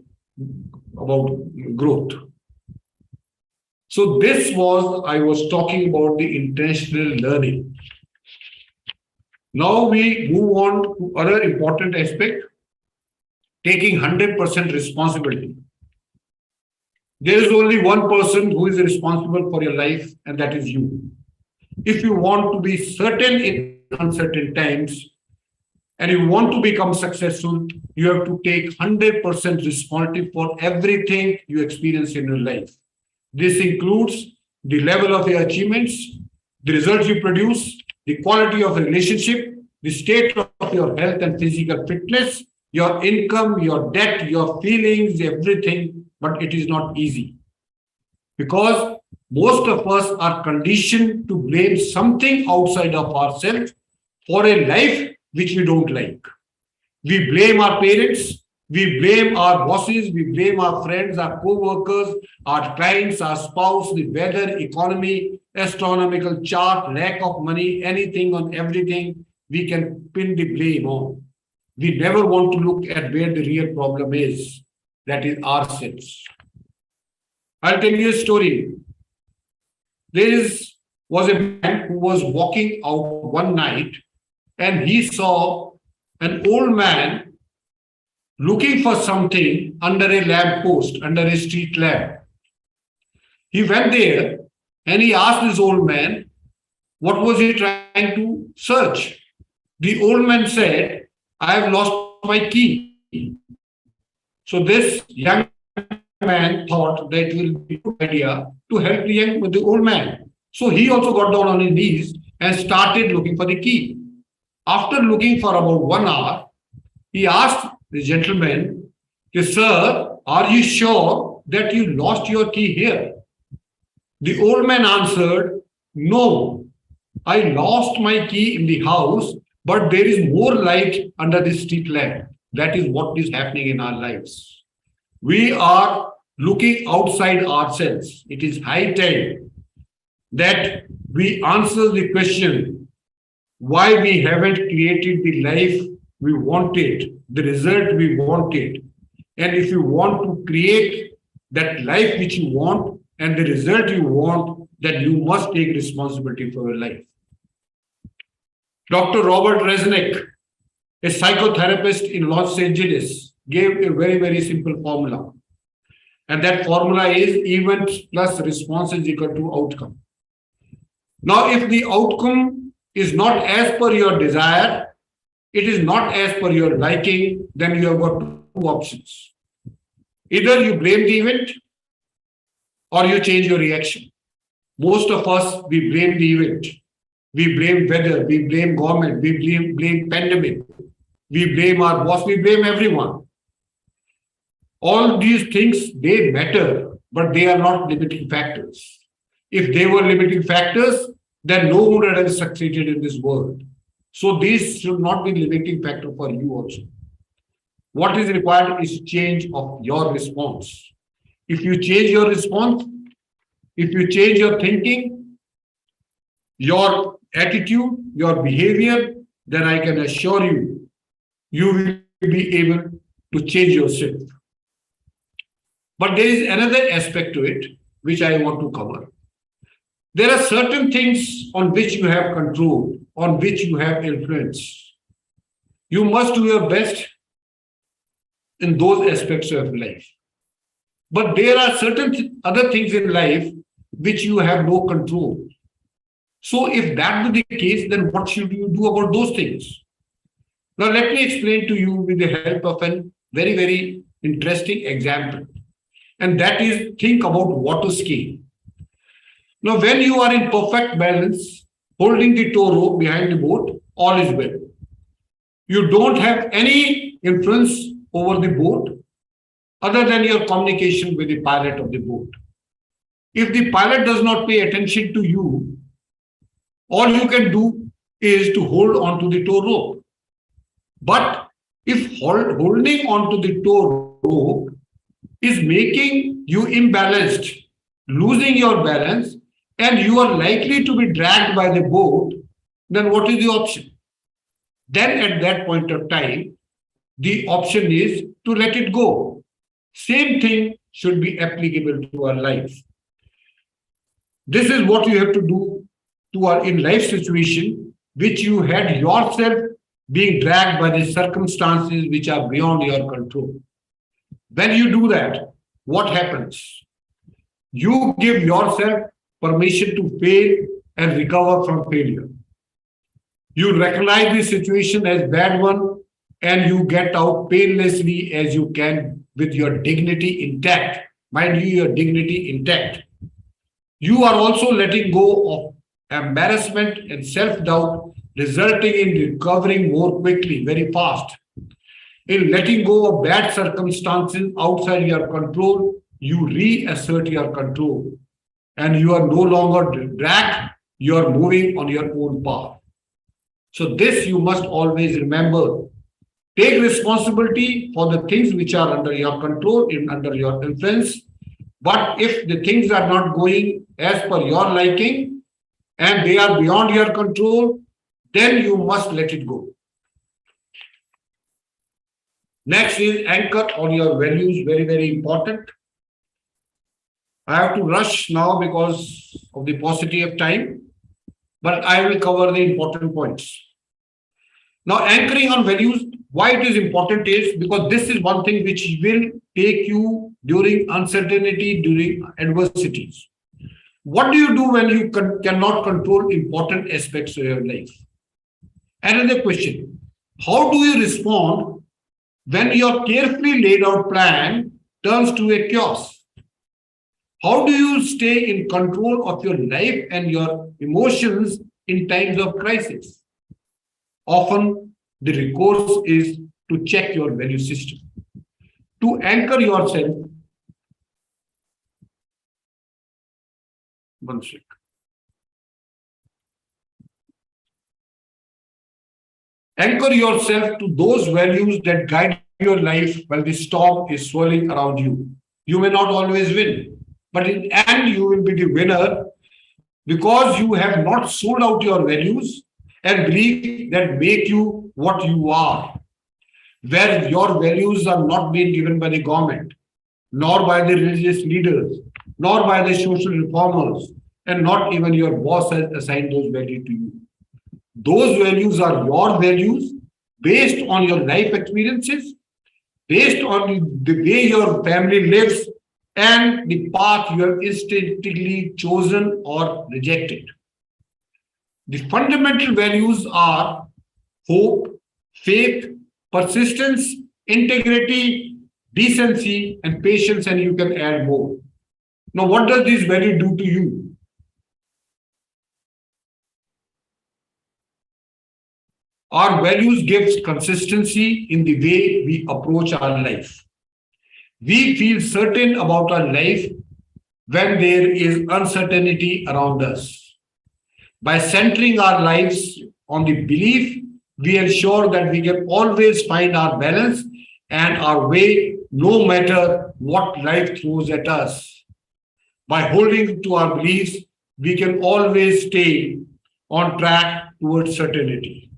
growth. So I was talking about the intentional learning. Now we move on to other important aspect, taking 100% responsibility. There is only one person who is responsible for your life, and that is you. If you want to be certain in uncertain times and you want to become successful, you have to take 100% responsibility for everything you experience in your life. This includes the level of your achievements, the results you produce, the quality of a relationship, the state of your health and physical fitness, your income, your debt, your feelings, everything. But it is not easy because most of us are conditioned to blame something outside of ourselves for a life which we don't like. We blame our parents, we blame our bosses, we blame our friends, our co-workers, our clients, our spouse, the weather, economy, astronomical chart, lack of money, anything on everything we can pin the blame on. We never want to look at where the real problem is. That is ourselves. I'll tell you a story. There was a man who was walking out one night and he saw an old man looking for something under a lamp post, under a street lamp. He went there and he asked this old man, what was he trying to search? The old man said, I have lost my key. So this young man thought that it will be a good idea to help the old man. So he also got down on his knees and started looking for the key. After looking for about 1 hour, he asked the gentleman, sir, are you sure that you lost your key here? The old man answered, no, I lost my key in the house, but there is more light under the street lamp. That is what is happening in our lives. We are looking outside ourselves. It is high time that we answer the question why we haven't created the life we wanted, the result we wanted. And if you want to create that life which you want and the result you want, then you must take responsibility for your life. Dr. Robert Resnick, a psychotherapist in Los Angeles, gave a very, very simple formula. And that formula is event plus response is equal to outcome. Now, if the outcome is not as per your desire, it is not as per your liking, then you have got two options. Either you blame the event or you change your reaction. Most of us, we blame the event. We blame weather, we blame government, we blame pandemic, we blame our boss, we blame everyone. All these things, they matter, but they are not limiting factors. If they were limiting factors, then no one would have succeeded in this world. So these should not be limiting factor for you also. What is required is change of your response. If you change your response, if you change your thinking, your attitude, your behavior, then I can assure you, you will be able to change yourself. But there is another aspect to it, which I want to cover. There are certain things on which you have control, on which you have influence. You must do your best in those aspects of life. But there are certain other things in life which you have no control. So if that be the case, then what should you do about those things? Now, let me explain to you with the help of a very, very interesting example. And that is, think about water skiing. Now, when you are in perfect balance, holding the tow rope behind the boat, all is well. You don't have any influence over the boat other than your communication with the pilot of the boat. If the pilot does not pay attention to you, all you can do is to hold on to the tow rope. But if holding on to the tow rope is making you imbalanced, losing your balance, and you are likely to be dragged by the boat, then what is the option? Then at that point of time, the option is to let it go. Same thing should be applicable to our life. This is what you have to do to our in life situation, which you had yourself being dragged by the circumstances which are beyond your control. When you do that, what happens? You give yourself permission to fail and recover from failure. You recognize the situation as bad one and you get out painlessly as you can with your dignity intact. Mind you, your dignity intact. You are also letting go of embarrassment and self-doubt, resulting in recovering more quickly, very fast. In letting go of bad circumstances outside your control, you reassert your control. And you are no longer dragged, you are moving on your own path. So this you must always remember. Take responsibility for the things which are under your control, under your influence. But if the things are not going as per your liking and they are beyond your control, then you must let it go. Next is anchor on your values, very, very important. I have to rush now because of the paucity of time, but I will cover the important points. Now, anchoring on values, why it is important is because this is one thing which will take you during uncertainty, during adversities. What do you do when you cannot control important aspects of your life? Another question, how do you respond when your carefully laid out plan turns to a chaos? How do you stay in control of your life and your emotions in times of crisis? Often, the recourse is to check your value system, to anchor yourself. One sec. Anchor yourself to those values that guide your life while the storm is swirling around you. You may not always win, but in the end, you will be the winner because you have not sold out your values and beliefs that make you what you are, where your values are not being given by the government, nor by the religious leaders, nor by the social reformers, and not even your boss has assigned those values to you. Those values are your values based on your life experiences, based on the way your family lives, and the path you have instinctively chosen or rejected. The fundamental values are hope, faith, persistence, integrity, decency, and patience, and you can add more. Now, what does this value do to you? Our values gives consistency in the way we approach our life. We feel certain about our life when there is uncertainty around us. By centering our lives on the belief, we ensure that we can always find our balance and our way no matter what life throws at us. By holding to our beliefs, we can always stay on track towards certainty.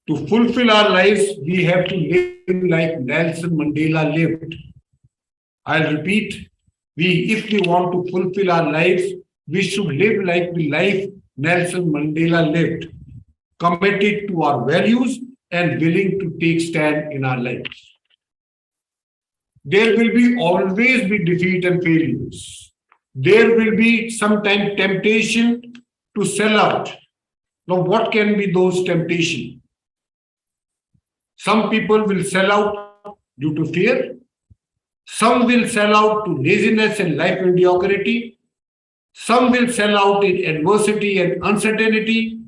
To fulfill our lives, we have to live like Nelson Mandela lived. I'll repeat, if we want to fulfill our lives, we should live like the life Nelson Mandela lived, committed to our values and willing to take stand in our lives. There will always be defeat and failures. There will be sometimes temptation to sell out. Now, what can be those temptations? Some people will sell out due to fear. Some will sell out to laziness and life mediocrity. Some will sell out in adversity and uncertainty.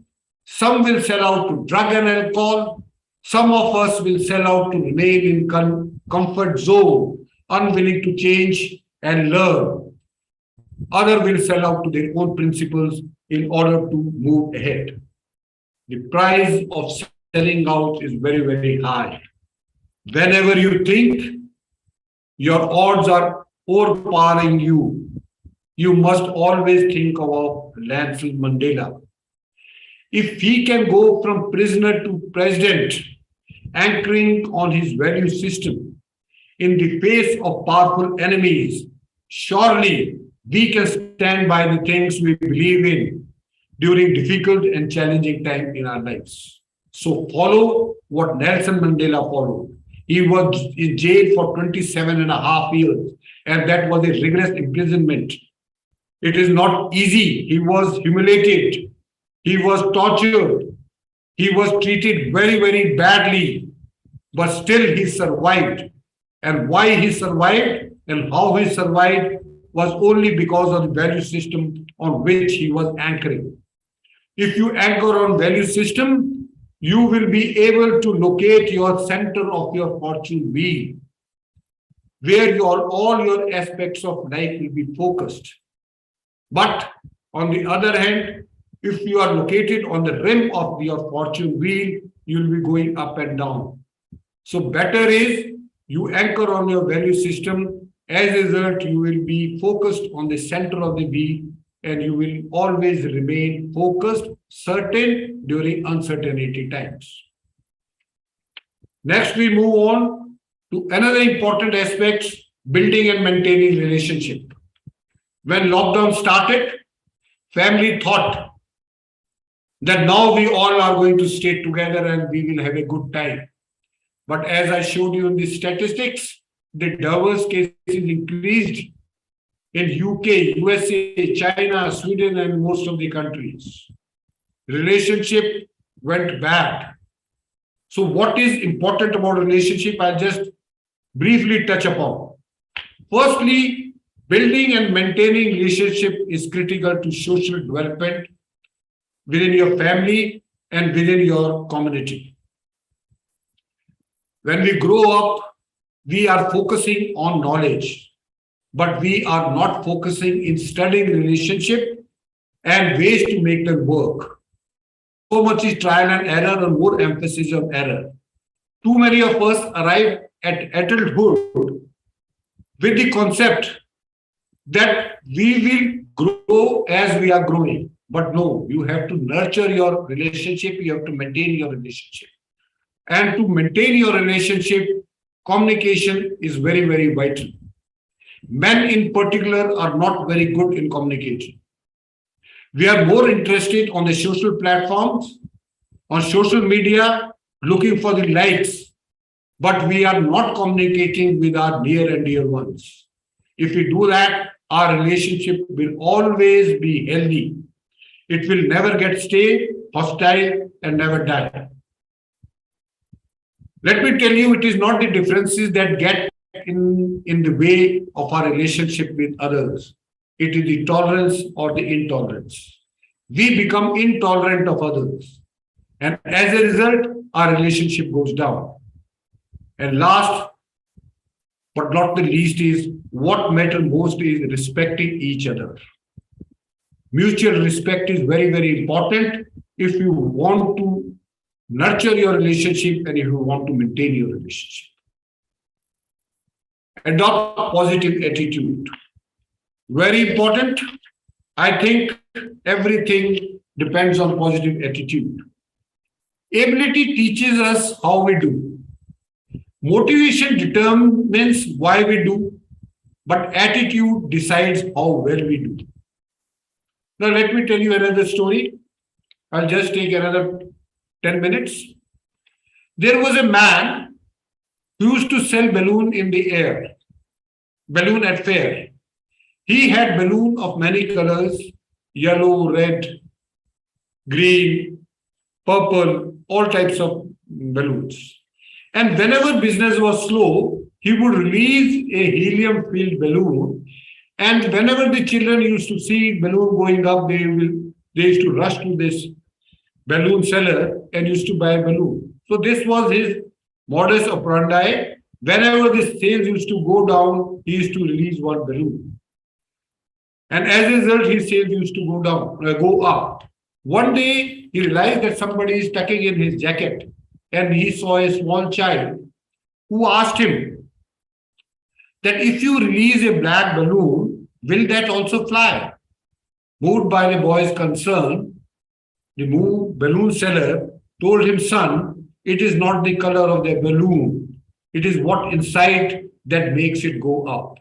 Some will sell out to drug and alcohol. Some of us will sell out to remain in comfort zone, unwilling to change and learn. Others will sell out to their own principles in order to move ahead. The price of selling out is very, very high. Whenever you think your odds are overpowering you, you must always think about Nelson Mandela. If he can go from prisoner to president, anchoring on his value system in the face of powerful enemies, surely we can stand by the things we believe in during difficult and challenging times in our lives. So follow what Nelson Mandela followed. He was in jail for 27 and a half years, and that was a rigorous imprisonment. It is not easy. He was humiliated. He was tortured. He was treated very, very badly, but still he survived. And why he survived and how he survived was only because of the value system on which he was anchoring. If you anchor on value system, you will be able to locate your center of your fortune wheel, where all your aspects of life will be focused. But on the other hand, if you are located on the rim of your fortune wheel, you will be going up and down. So better is you anchor on your value system. As a result, you will be focused on the center of the wheel, and you will always remain focused, certain during uncertainty times. Next, we move on to another important aspect, building and maintaining relationship. When lockdown started, family thought that now we all are going to stay together and we will have a good time. But as I showed you in the statistics, the divorce cases increased in UK, USA, China, Sweden, and most of the countries. Relationship went bad. So what is important about relationship? I'll just briefly touch upon. Firstly, building and maintaining relationship is critical to social development within your family and within your community. When we grow up, we are focusing on knowledge, but we are not focusing in studying relationship and ways to make them work. So much is trial and error and more emphasis on error. Too many of us arrive at adulthood with the concept that we will grow as we are growing. But no, you have to nurture your relationship, you have to maintain your relationship. And to maintain your relationship, communication is very, very vital. Men in particular are not very good in communicating. We are more interested on the social platforms, on social media, looking for the likes, but we are not communicating with our near and dear ones. If we do that, our relationship will always be healthy. It will never get stale, hostile, and never die. Let me tell you, it is not the differences that get in the way of our relationship with others. It is the tolerance or the intolerance. We become intolerant of others. And as a result, our relationship goes down. And last but not the least is what matters most is respecting each other. Mutual respect is very, very important if you want to nurture your relationship and if you want to maintain your relationship. Adopt a positive attitude. Very important. I think everything depends on positive attitude. Ability teaches us how we do. Motivation determines why we do, but attitude decides how well we do. Now, let me tell you another story. I'll just take another 10 minutes. There was a man who used to sell balloon in the air, balloon at fair. He had balloon of many colors, yellow, red, green, purple, all types of balloons. And whenever business was slow, he would release a helium-filled balloon. And whenever the children used to see balloon going up, they used to rush to this balloon seller and used to buy a balloon. So this was his modus operandi. Whenever the sales used to go down, he used to release one balloon. And as a result, his sales used to go up. One day, he realized that somebody is tucking in his jacket, and he saw a small child who asked him that if you release a black balloon, will that also fly? Moved by the boy's concern, the balloon seller told him, son, it is not the color of the balloon. It is what inside that makes it go up.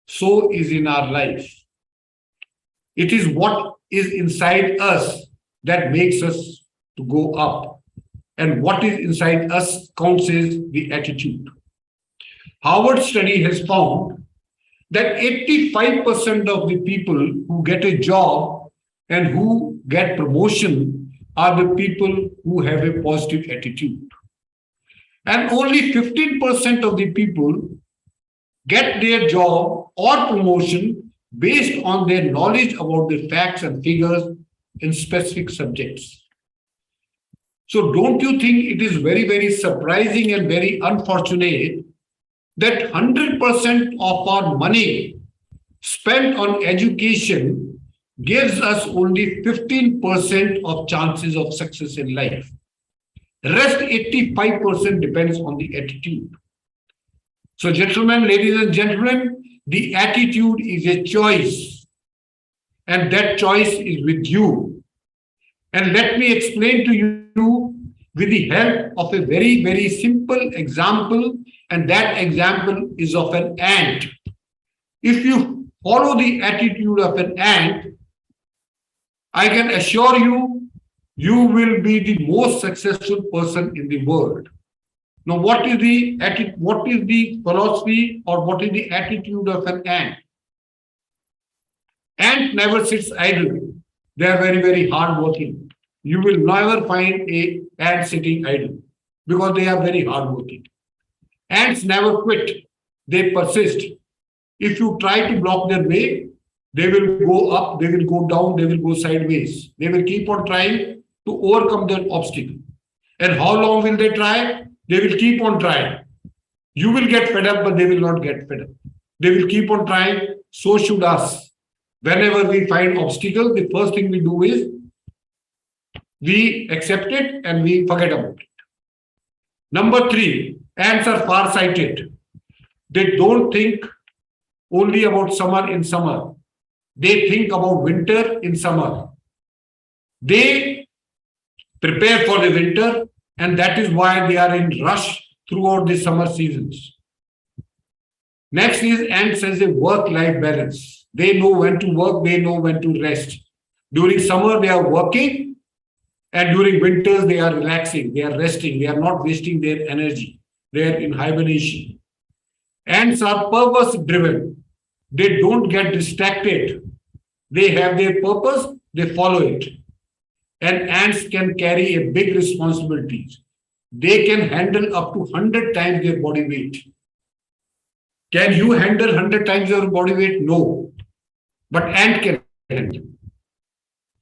So is in our life. It is what is inside us that makes us to go up. And what is inside us counts as the attitude. Harvard study has found that 85% of the people who get a job and who get promotion are the people who have a positive attitude. And only 15% of the people get their job or promotion based on their knowledge about the facts and figures in specific subjects. So don't you think it is very, very surprising and very unfortunate that 100% of our money spent on education gives us only 15% of chances of success in life. The rest 85% depends on the attitude. So gentlemen, ladies and gentlemen, the attitude is a choice, and that choice is with you. And let me explain to you with the help of a very, very simple example, and that example is of an ant. If you follow the attitude of an ant, I can assure you, you will be the most successful person in the world. Now, what is the philosophy or what is the attitude of an ant? Ant never sits idle. They are very, very hardworking. You will never find an ant sitting idle because they are very hardworking. Ants never quit. They persist. If you try to block their way, they will go up, they will go down, they will go sideways. They will keep on trying to overcome that obstacle. And how long will they try? They will keep on trying. You will get fed up, but they will not get fed up. They will keep on trying. So should us. Whenever we find obstacle, the first thing we do is we accept it and we forget about it. Number 3, ants are far-sighted. They don't think only about summer in summer. They think about winter in summer. They prepare for the winter, and that is why they are in rush throughout the summer seasons. Next is ants has a work-life balance. They know when to work, they know when to rest. During summer, they are working, and during winters, they are relaxing, they are resting, they are not wasting their energy. They are in hibernation. Ants are purpose-driven. They don't get distracted. They have their purpose, they follow it. and ants can carry a big responsibilities. They can handle up to 100 times their body weight. Can you handle 100 times your body weight? No. But ant can handle.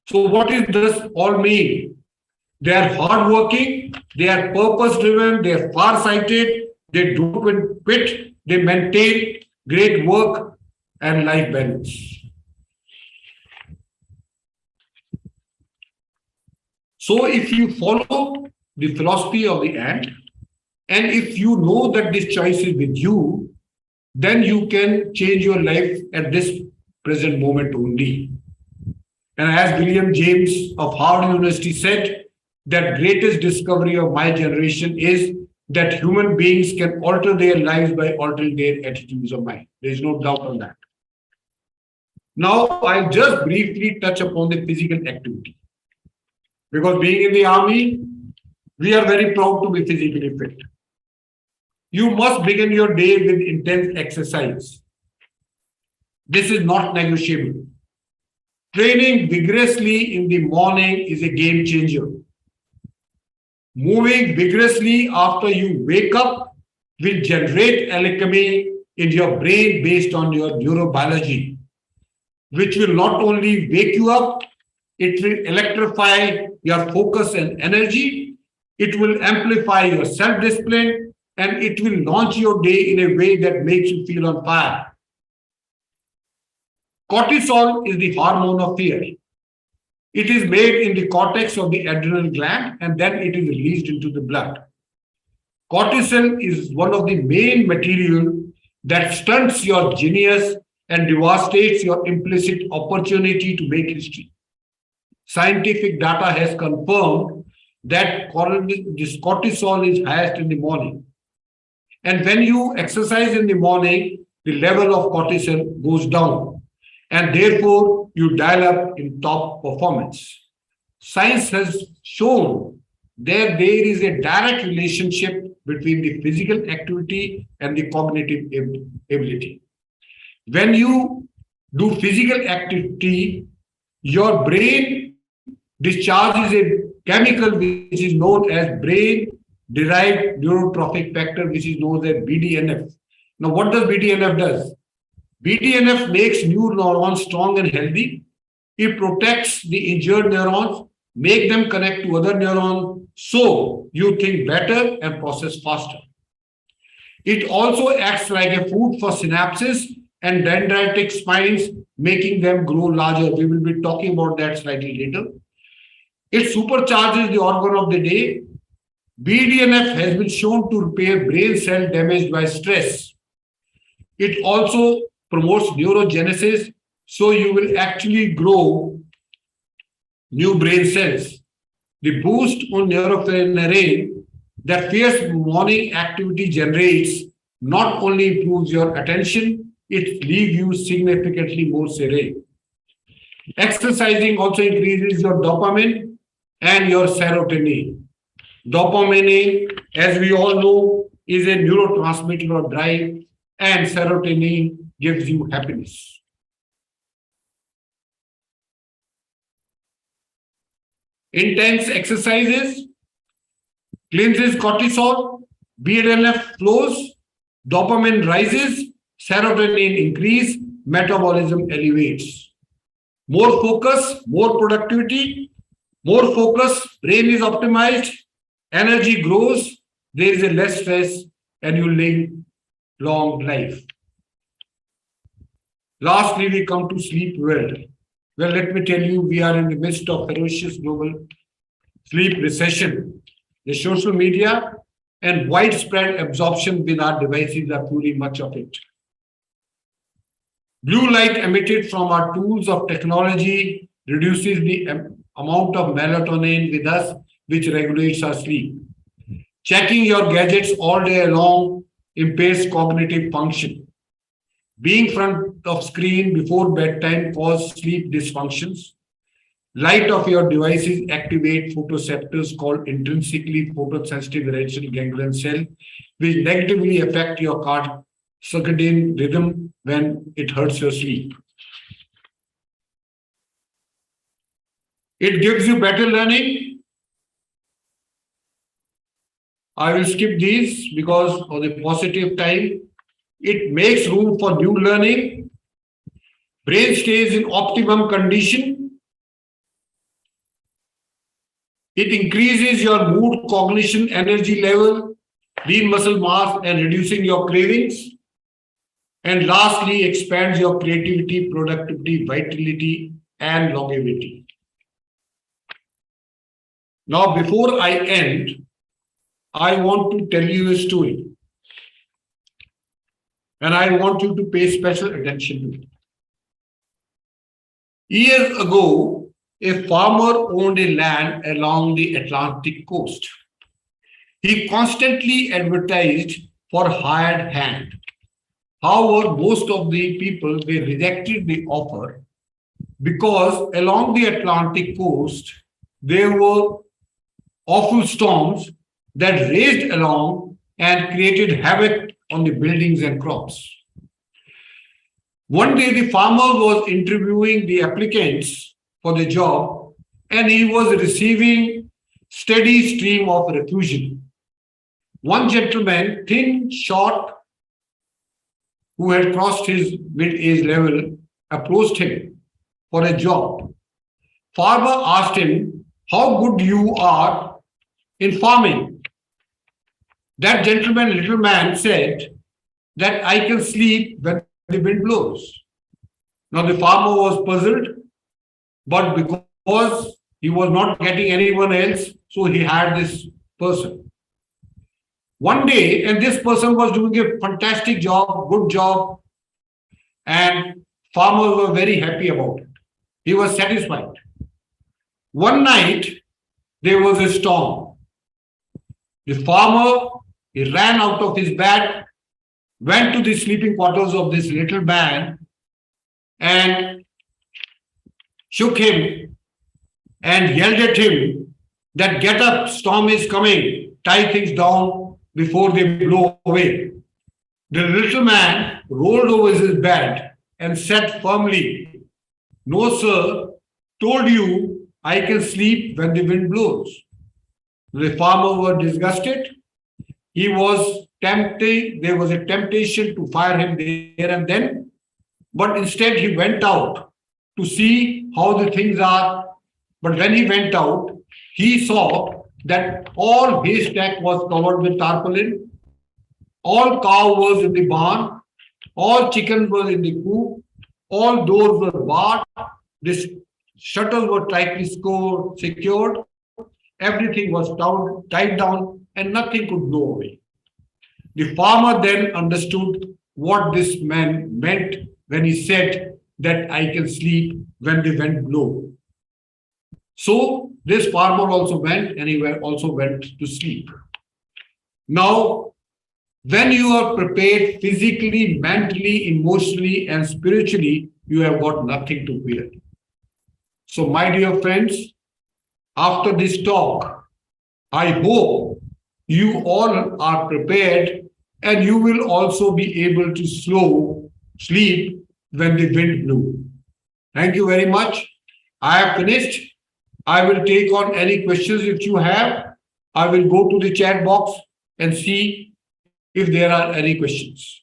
So what is this all mean? They are hardworking, they are purpose-driven, they are far-sighted, they don't quit, they maintain great work and life balance. So if you follow the philosophy of the ant, and if you know that this choice is with you, then you can change your life at this present moment only. And as William James of Harvard University said, that greatest discovery of my generation is that human beings can alter their lives by altering their attitudes of mind. There is no doubt on that. Now, I'll just briefly touch upon the physical activity. Because being in the army, we are very proud to be physically fit. You must begin your day with intense exercise. This is not negotiable. Training vigorously in the morning is a game changer. Moving vigorously after you wake up will generate alchemy in your brain based on your neurobiology, which will not only wake you up, it will electrify your focus and energy, it will amplify your self-discipline, and it will launch your day in a way that makes you feel on fire. Cortisol is the hormone of fear. It is made in the cortex of the adrenal gland and then it is released into the blood. Cortisol is one of the main material that stunts your genius and devastates your implicit opportunity to make history. Scientific data has confirmed that this cortisol is highest in the morning. And when you exercise in the morning, the level of cortisol goes down. And therefore, you dial up in top performance. Science has shown that there is a direct relationship between the physical activity and the cognitive ability. When you do physical activity, your brain discharges a chemical which is known as brain-derived neurotrophic factor, which is known as BDNF. Now, what does BDNF does? BDNF makes new neurons strong and healthy. It protects the injured neurons, make them connect to other neurons, so you think better and process faster. It also acts like a food for synapses and dendritic spines, making them grow larger. We will be talking about that slightly later. It supercharges the organ of the day. BDNF has been shown to repair brain cell damaged by stress. It also promotes neurogenesis, so you will actually grow new brain cells. The boost on norepinephrine that fierce morning activity generates not only improves your attention, it leaves you significantly more serene. Exercising also increases your dopamine and your serotonin. Dopamine, as we all know, is a neurotransmitter of drive, and serotonin gives you happiness. Intense exercises cleanses cortisol, BDNF flows, dopamine rises, serotonin increase, metabolism elevates. More focus, more productivity, more focus, brain is optimized, energy grows, there is a less stress, and you live long life. Lastly, we come to sleep world. Well, let me tell you, we are in the midst of ferocious global sleep recession. The social media and widespread absorption with our devices are fueling much of it. Blue light emitted from our tools of technology reduces the amount of melatonin with us, which regulates our sleep. Checking your gadgets all day long impairs cognitive function. Being front of screen before bedtime causes sleep dysfunctions. Light of your devices activate photoreceptors called intrinsically photosensitive hereditary ganglion cell, which negatively affect your circadian rhythm when it hurts your sleep. It gives you better learning. I will skip these because of the positive time. It makes room for new learning. Brain stays in optimum condition. It increases your mood, cognition, energy level, lean muscle mass, and reducing your cravings. And lastly, expands your creativity, productivity, vitality, and longevity. Now, before I end, I want to tell you a story. And I want you to pay special attention to it. Years ago, a farmer owned a land along the Atlantic coast. He constantly advertised for hired hand. However, most of the people they rejected the offer because along the Atlantic coast there were awful storms that raged along and created havoc on the buildings and crops. One day, the farmer was interviewing the applicants for the job, and he was receiving steady stream of refusal. One gentleman, thin, short, who had crossed his mid-age level, approached him for a job. Farmer asked him how good you are in farming. That gentleman, little man, said that I can sleep when the wind blows. Now the farmer was puzzled, but because he was not getting anyone else, so he had this person. One day, and this person was doing a fantastic job, good job, and farmers were very happy about it. He was satisfied. One night, there was a storm. The farmer, he ran out of his bed, went to the sleeping quarters of this little man and shook him and yelled at him that get up, storm is coming, tie things down before they blow away. The little man rolled over his bed and said firmly, no sir, told you I can sleep when the wind blows. The farmer was disgusted. He was tempted, there was a temptation to fire him there and then, but instead he went out to see how the things are. But when he went out, he saw that all haystack was covered with tarpaulin, all cow was in the barn, all chickens were in the coop, all doors were barred, the shutters were tightly secured, everything was tied down, and nothing could blow away. The farmer then understood what this man meant when he said that I can sleep when the wind blows. So this farmer also went and he also went to sleep. Now, when you are prepared physically, mentally, emotionally, and spiritually, you have got nothing to fear. So, my dear friends, after this talk, I hope you all are prepared and you will also be able to sleep when the wind blew. Thank you very much. I have finished. I will take on any questions if you have. I will go to the chat box and see if there are any questions.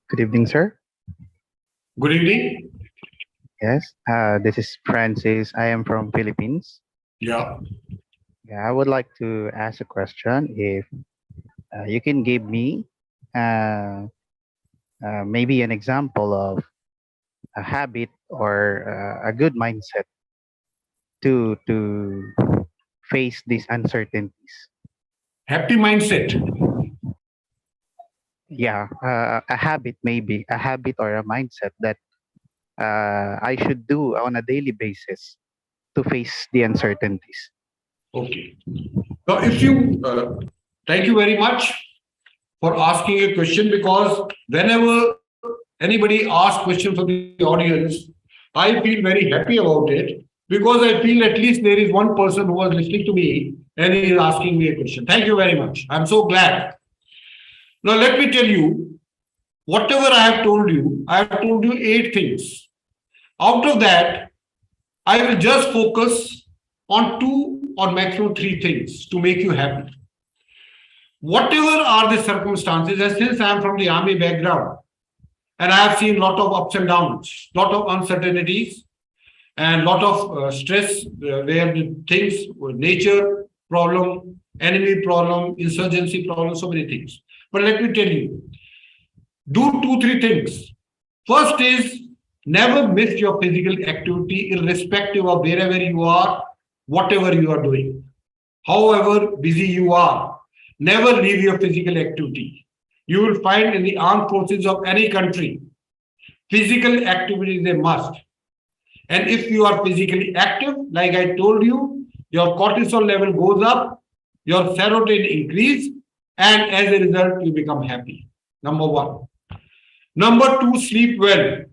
Good evening, sir. Good evening. Yes, this is Francis. I am from Philippines. Yeah. Yeah, I would like to ask a question. If you can give me maybe an example of a habit or a good mindset to face these uncertainties. Happy mindset. Yeah, a habit, maybe a habit or a mindset that I should do on a daily basis to face the uncertainties. Okay. So if you, thank you very much for asking a question, because whenever anybody asks question from the audience, I feel very happy about it, because I feel at least there is one person who was listening to me And he is asking me a question. Thank you very much. I'm so glad. Now, let me tell you, whatever I have told you, I have told you 8 things. Out of that, I will just focus on 2 or maximum 3 things to make you happy. Whatever are the circumstances, and since I am from the army background, and I have seen a lot of ups and downs, lot of uncertainties, and lot of stress, where the things, nature problem, enemy problem, insurgency problem, so many things. But let me tell you, do 2, 3 things. First is never miss your physical activity, irrespective of wherever you are, whatever you are doing. However busy you are, never leave your physical activity. You will find in the armed forces of any country, physical activity is a must. And if you are physically active, like I told you, your cortisol level goes up, your serotonin increase, and as a result, you become happy. Number 1. Number 2, sleep well.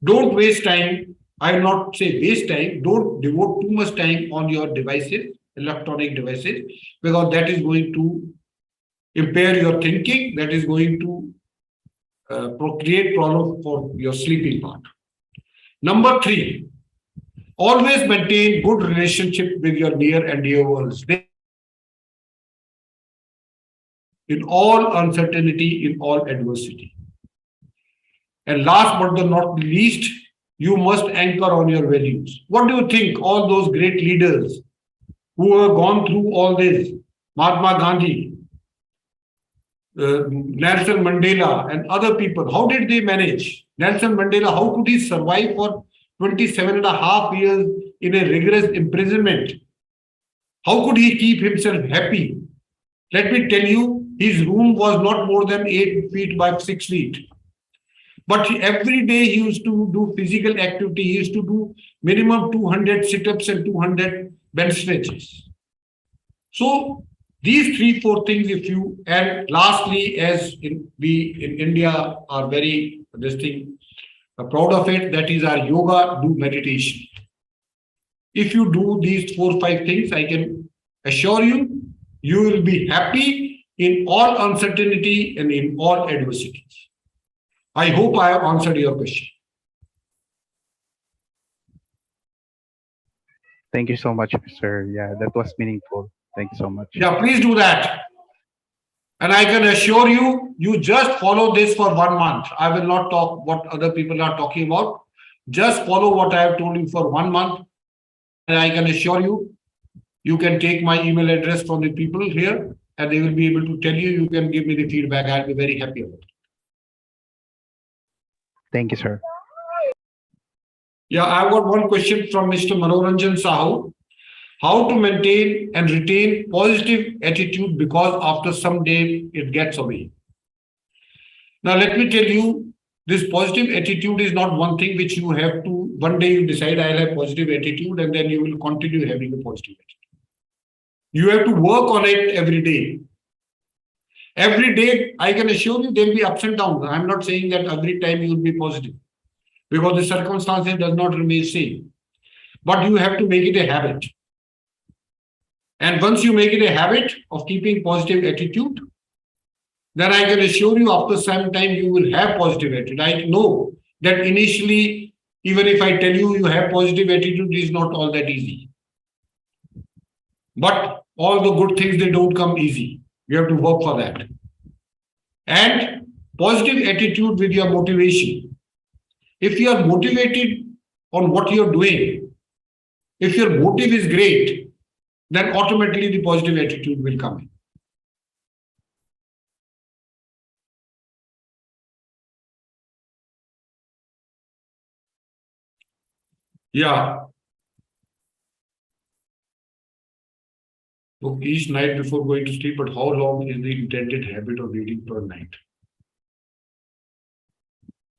Don't waste time. I will not say waste time. Don't devote too much time on your devices, electronic devices, because that is going to impair your thinking. That is going to create problems for your sleeping part. Number 3, always maintain good relationship with your near and dear ones. In all uncertainty, in all adversity. And last but not least, you must anchor on your values. What do you think all those great leaders who have gone through all this, Mahatma Gandhi, Nelson Mandela, and other people, how did they manage? Nelson Mandela, how could he survive for 27.5 years in a rigorous imprisonment? How could he keep himself happy? Let me tell you, his room was not more than 8 feet by 6 feet. But every day he used to do physical activity. He used to do minimum 200 sit-ups and 200 bench stretches. So these 3, 4 things, if you, and lastly, as we in India are very proud of it, that is our yoga, do meditation. If you do these 4, 5 things, I can assure you, you will be happy in all uncertainty and in all adversities. I hope I have answered your question. Thank you so much, sir. Yeah, that was meaningful. Thank you so much. Yeah, please do that. And I can assure you, you just follow this for 1 month. I will not talk what other people are talking about. Just follow what I have told you for 1 month. And I can assure you, you can take my email address from the people here and they will be able to tell you, you can give me the feedback. I'll be very happy about it. Thank you, sir. Yeah, I've got one question from Mr. Manoranjan Sahu. How to maintain and retain positive attitude because after some day it gets away. Now, let me tell you, this positive attitude is not one thing which you have to, one day you decide I'll have positive attitude and then you will continue having a positive attitude. You have to work on it every day. Every day, I can assure you there will be ups and downs. I'm not saying that every time you will be positive because the circumstances does not remain same. But you have to make it a habit. And once you make it a habit of keeping positive attitude, then I can assure you after some time you will have positive attitude. I know that initially, even if I tell you you have positive attitude, it is not all that easy. But all the good things, they don't come easy. You have to work for that. And positive attitude with your motivation. If you are motivated on what you're doing, if your motive is great, then automatically the positive attitude will come in. Yeah. So each night before going to sleep, but how long is the intended habit of reading per night?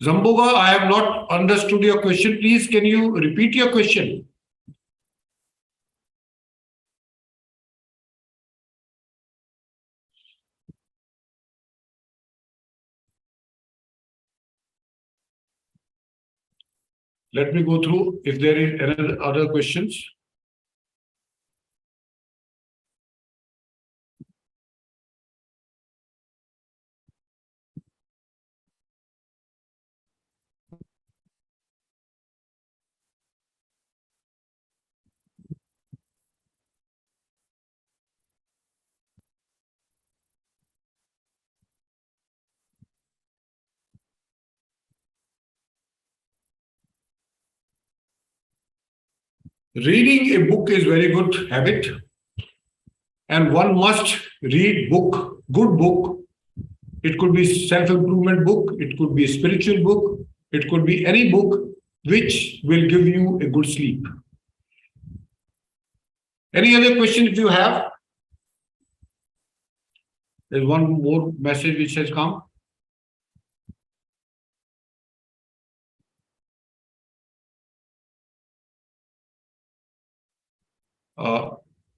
Zamboga, I have not understood your question. Please, can you repeat your question? Let me go through if there is other questions. Reading a book is very good habit, and one must read good book. It could be self-improvement book, it could be a spiritual book, it could be any book which will give you a good sleep. Any other question if you have? There's one more message which has come.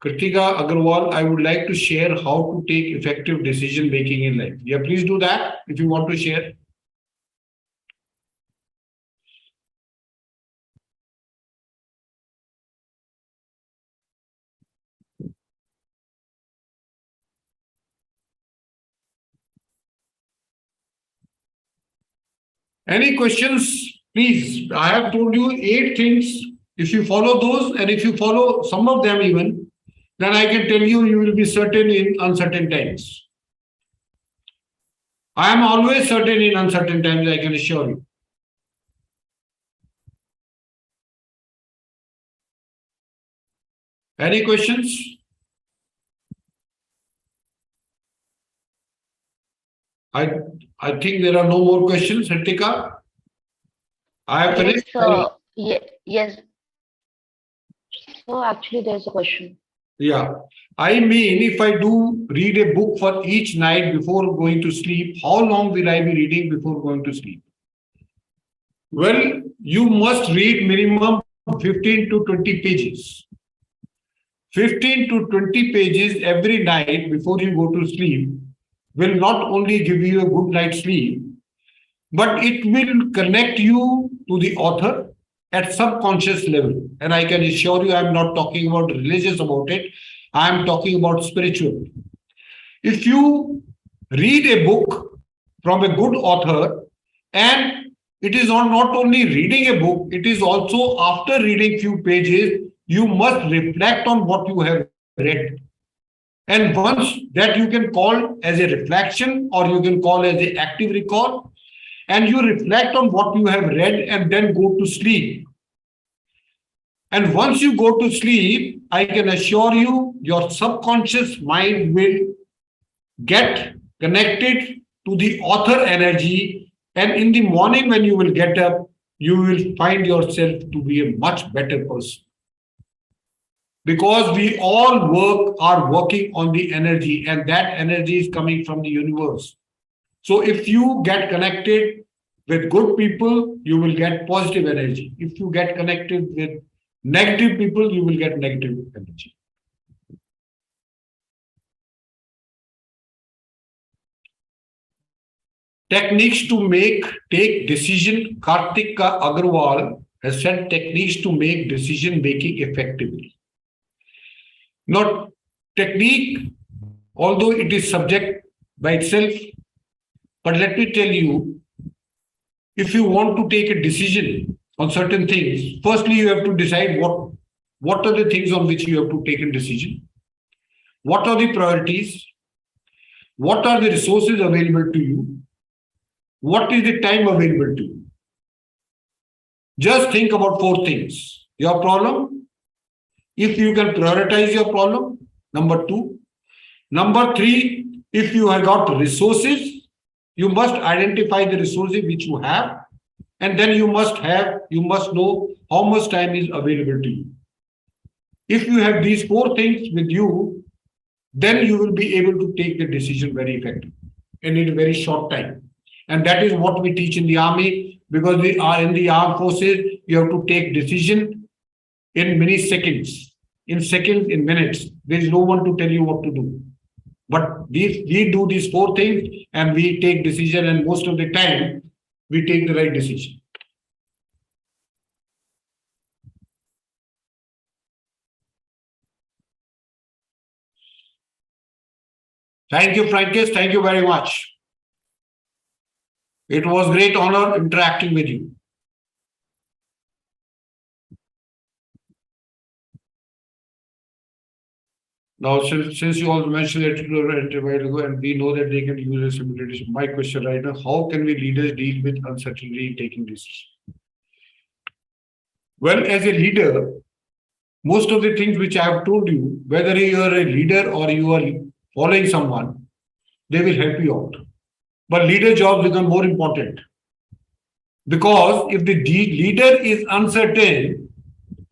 Kritika Agarwal, I would like to share how to take effective decision making in life. Yeah, please do that if you want to share. Any questions? Please, I have told you 8 things. If you follow those, and if you follow some of them even, then I can tell you, you will be certain in uncertain times. I am always certain in uncertain times, I can assure you. Any questions? I think there are no more questions, Ritika. I have finished. Yes. So actually, there's a question. Yeah. I mean, if I do read a book for each night before going to sleep, how long will I be reading before going to sleep? Well, you must read minimum 15 to 20 pages. 15 to 20 pages every night before you go to sleep will not only give you a good night's sleep, but it will connect you to the author at subconscious level. And I can assure you, I'm not talking about religious about it. I'm talking about spiritual. If you read a book from a good author, and it is not only reading a book, it is also after reading few pages, you must reflect on what you have read. And once that you can call as a reflection, or you can call as an active recall, and you reflect on what you have read and then go to sleep. And once you go to sleep, I can assure you, your subconscious mind will get connected to the author energy. And in the morning, when you will get up, you will find yourself to be a much better person. Because we all are working on the energy, and that energy is coming from the universe. So if you get connected with good people, you will get positive energy. If you get connected with negative people, you will get negative energy. Techniques to take decision. Kartika Agarwal has said techniques to make decision making effectively. Not technique, although it is subject by itself, but let me tell you, if you want to take a decision on certain things, firstly you have to decide what are the things on which you have to take a decision, what are the priorities, what are the resources available to you, what is the time available to you. Just think about 4 things. Your problem, if you can prioritize your problem, number 2. Number 3, if you have got resources, you must identify the resources which you have, and then you must know how much time is available to you. If you have these 4 things with you, then you will be able to take the decision very effectively and in a very short time. And that is what we teach in the army, because we are in the armed forces, you have to take decision in milliseconds, in seconds, in minutes. There is no one to tell you what to do. But we do these 4 things and we take decision, and most of the time we take the right decision. Thank you, Frankis. Thank you very much. It was great honor interacting with you. Now, since you also mentioned it a while ago, and we know that they can use a simulation, my question right now, how can we leaders deal with uncertainty in taking decisions? Well, as a leader, most of the things which I have told you, whether you are a leader or you are following someone, they will help you out. But leader jobs become more important. Because if the leader is uncertain,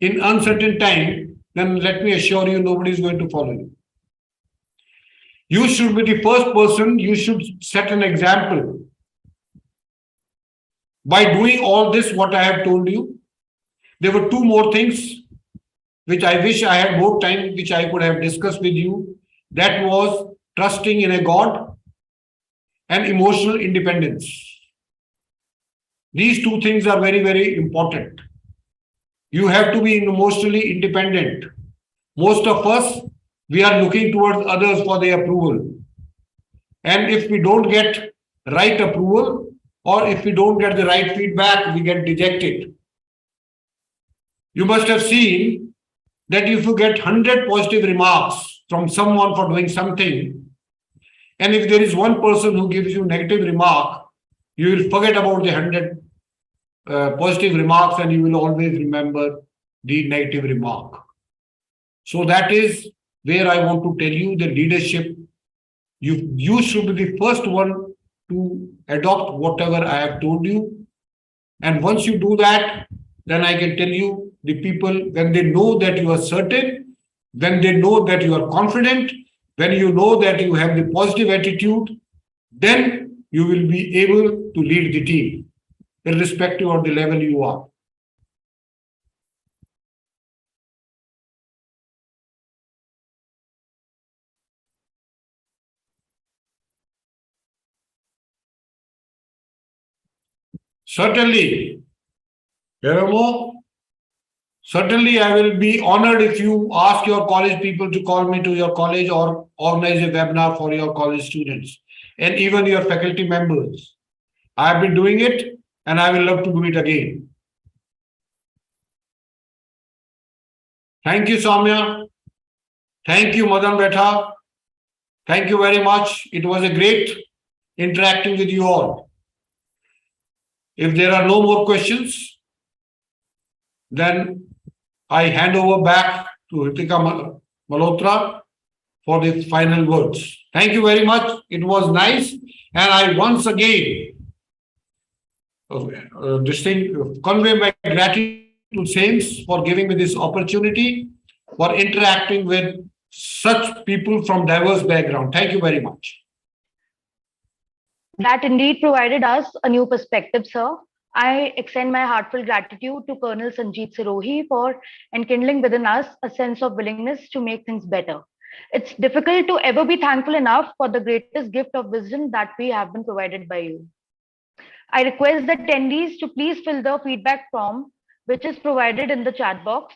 in uncertain time, then let me assure you, nobody is going to follow you. You should be the first person, you should set an example. By doing all this, what I have told you, there were two more things which I wish I had more time, which I could have discussed with you. That was trusting in a God and emotional independence. These two things are very, very important. You have to be emotionally independent. Most of us, we are looking towards others for their approval. And if we don't get right approval, or if we don't get the right feedback, we get dejected. You must have seen that if you get 100 positive remarks from someone for doing something, and if there is one person who gives you negative remark, you will forget about the 100 positive remarks and you will always remember the negative remark. So that is where I want to tell you the leadership. You should be the first one to adopt whatever I have told you. And once you do that, then I can tell you the people, when they know that you are certain, when they know that you are confident, when you know that you have the positive attitude, then you will be able to lead the team, irrespective of the level you are. Certainly, Jerome, certainly I will be honored if you ask your college people to call me to your college or organize a webinar for your college students and even your faculty members. I have been doing it and I will love to do it again. Thank you, Soumya. Thank you, Madan Betha. Thank you very much. It was a great interacting with you all. If there are no more questions, then I hand over back to Ritika Malhotra for the final words. Thank you very much. It was nice. And I once again convey my gratitude to Sames for giving me this opportunity for interacting with such people from diverse background. Thank you very much. That indeed provided us a new perspective, sir. I extend my heartfelt gratitude to Colonel Sanjeet Sirohi for enkindling within us a sense of willingness to make things better. It's difficult to ever be thankful enough for the greatest gift of wisdom that we have been provided by you. I request the attendees to please fill the feedback form, which is provided in the chat box.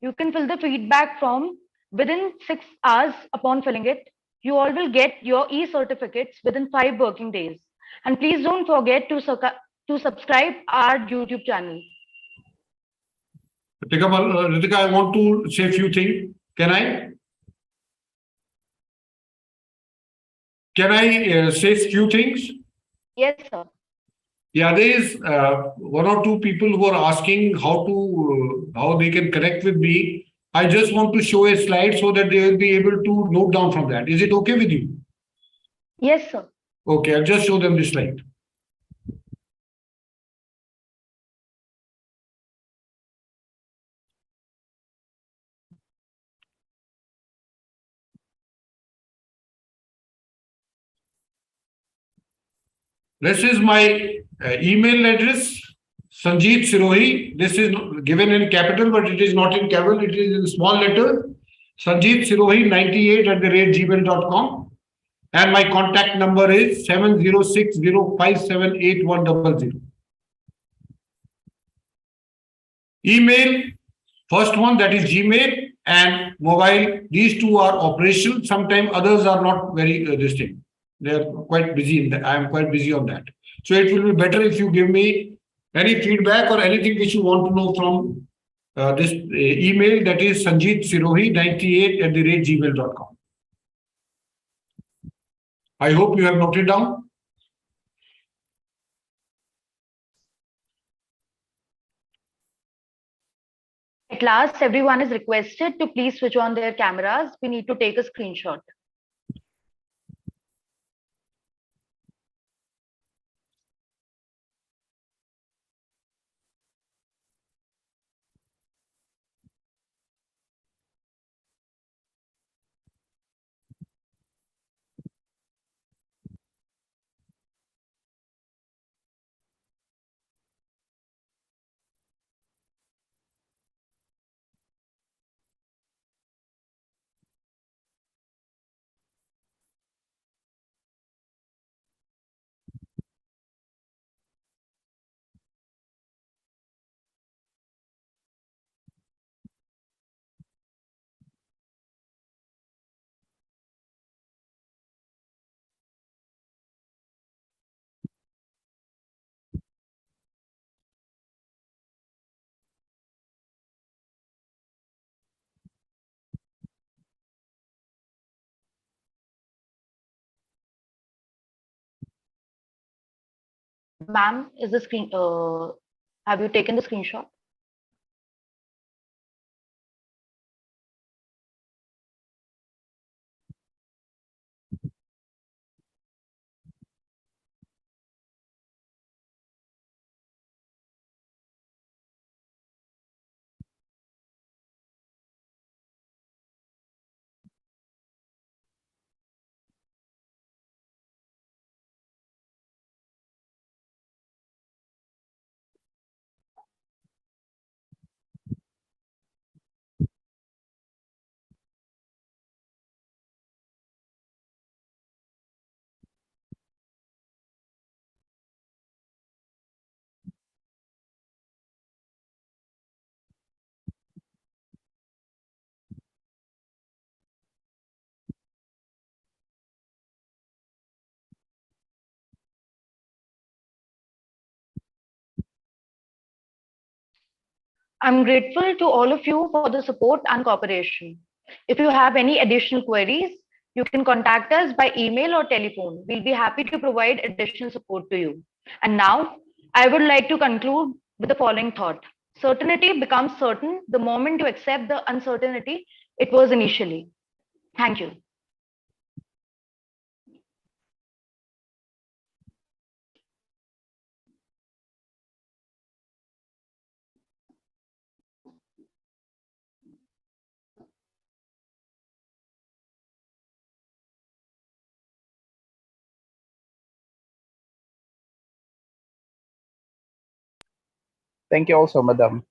You can fill the feedback form within 6 hours upon filling it. You all will get your e-certificates within 5 working days. And please don't forget to subscribe our YouTube channel. Ritika, I want to say a few things. Can I? Can I say a few things? Yes, sir. Yeah, there is one or two people who are asking how they can connect with me. I just want to show a slide so that they will be able to note down from that. Is it okay with you? Yes, sir. Okay, I'll just show them this slide. This is my email address, Sanjeet Sirohi. This is given in capital, but it is not in capital. It is in small letter. Sanjeet Sirohi 98@gmail.com. And my contact number is 7060578100. Email, first one, that is Gmail, and mobile. These two are operational. Sometimes others are not very distinct. They are quite busy in that. I am quite busy on that. So it will be better if you give me any feedback or anything which you want to know from this email, that is Sanjeet Sirohi 98@gmail.com. I hope you have noted down. At last, everyone is requested to please switch on their cameras. We need to take a screenshot. Ma'am, is the screen? Have you taken the screenshot? I'm grateful to all of you for the support and cooperation. If you have any additional queries, you can contact us by email or telephone. We'll be happy to provide additional support to you. And now, I would like to conclude with the following thought. Certainty becomes certain the moment you accept the uncertainty it was initially. Thank you. Thank you also, Madam.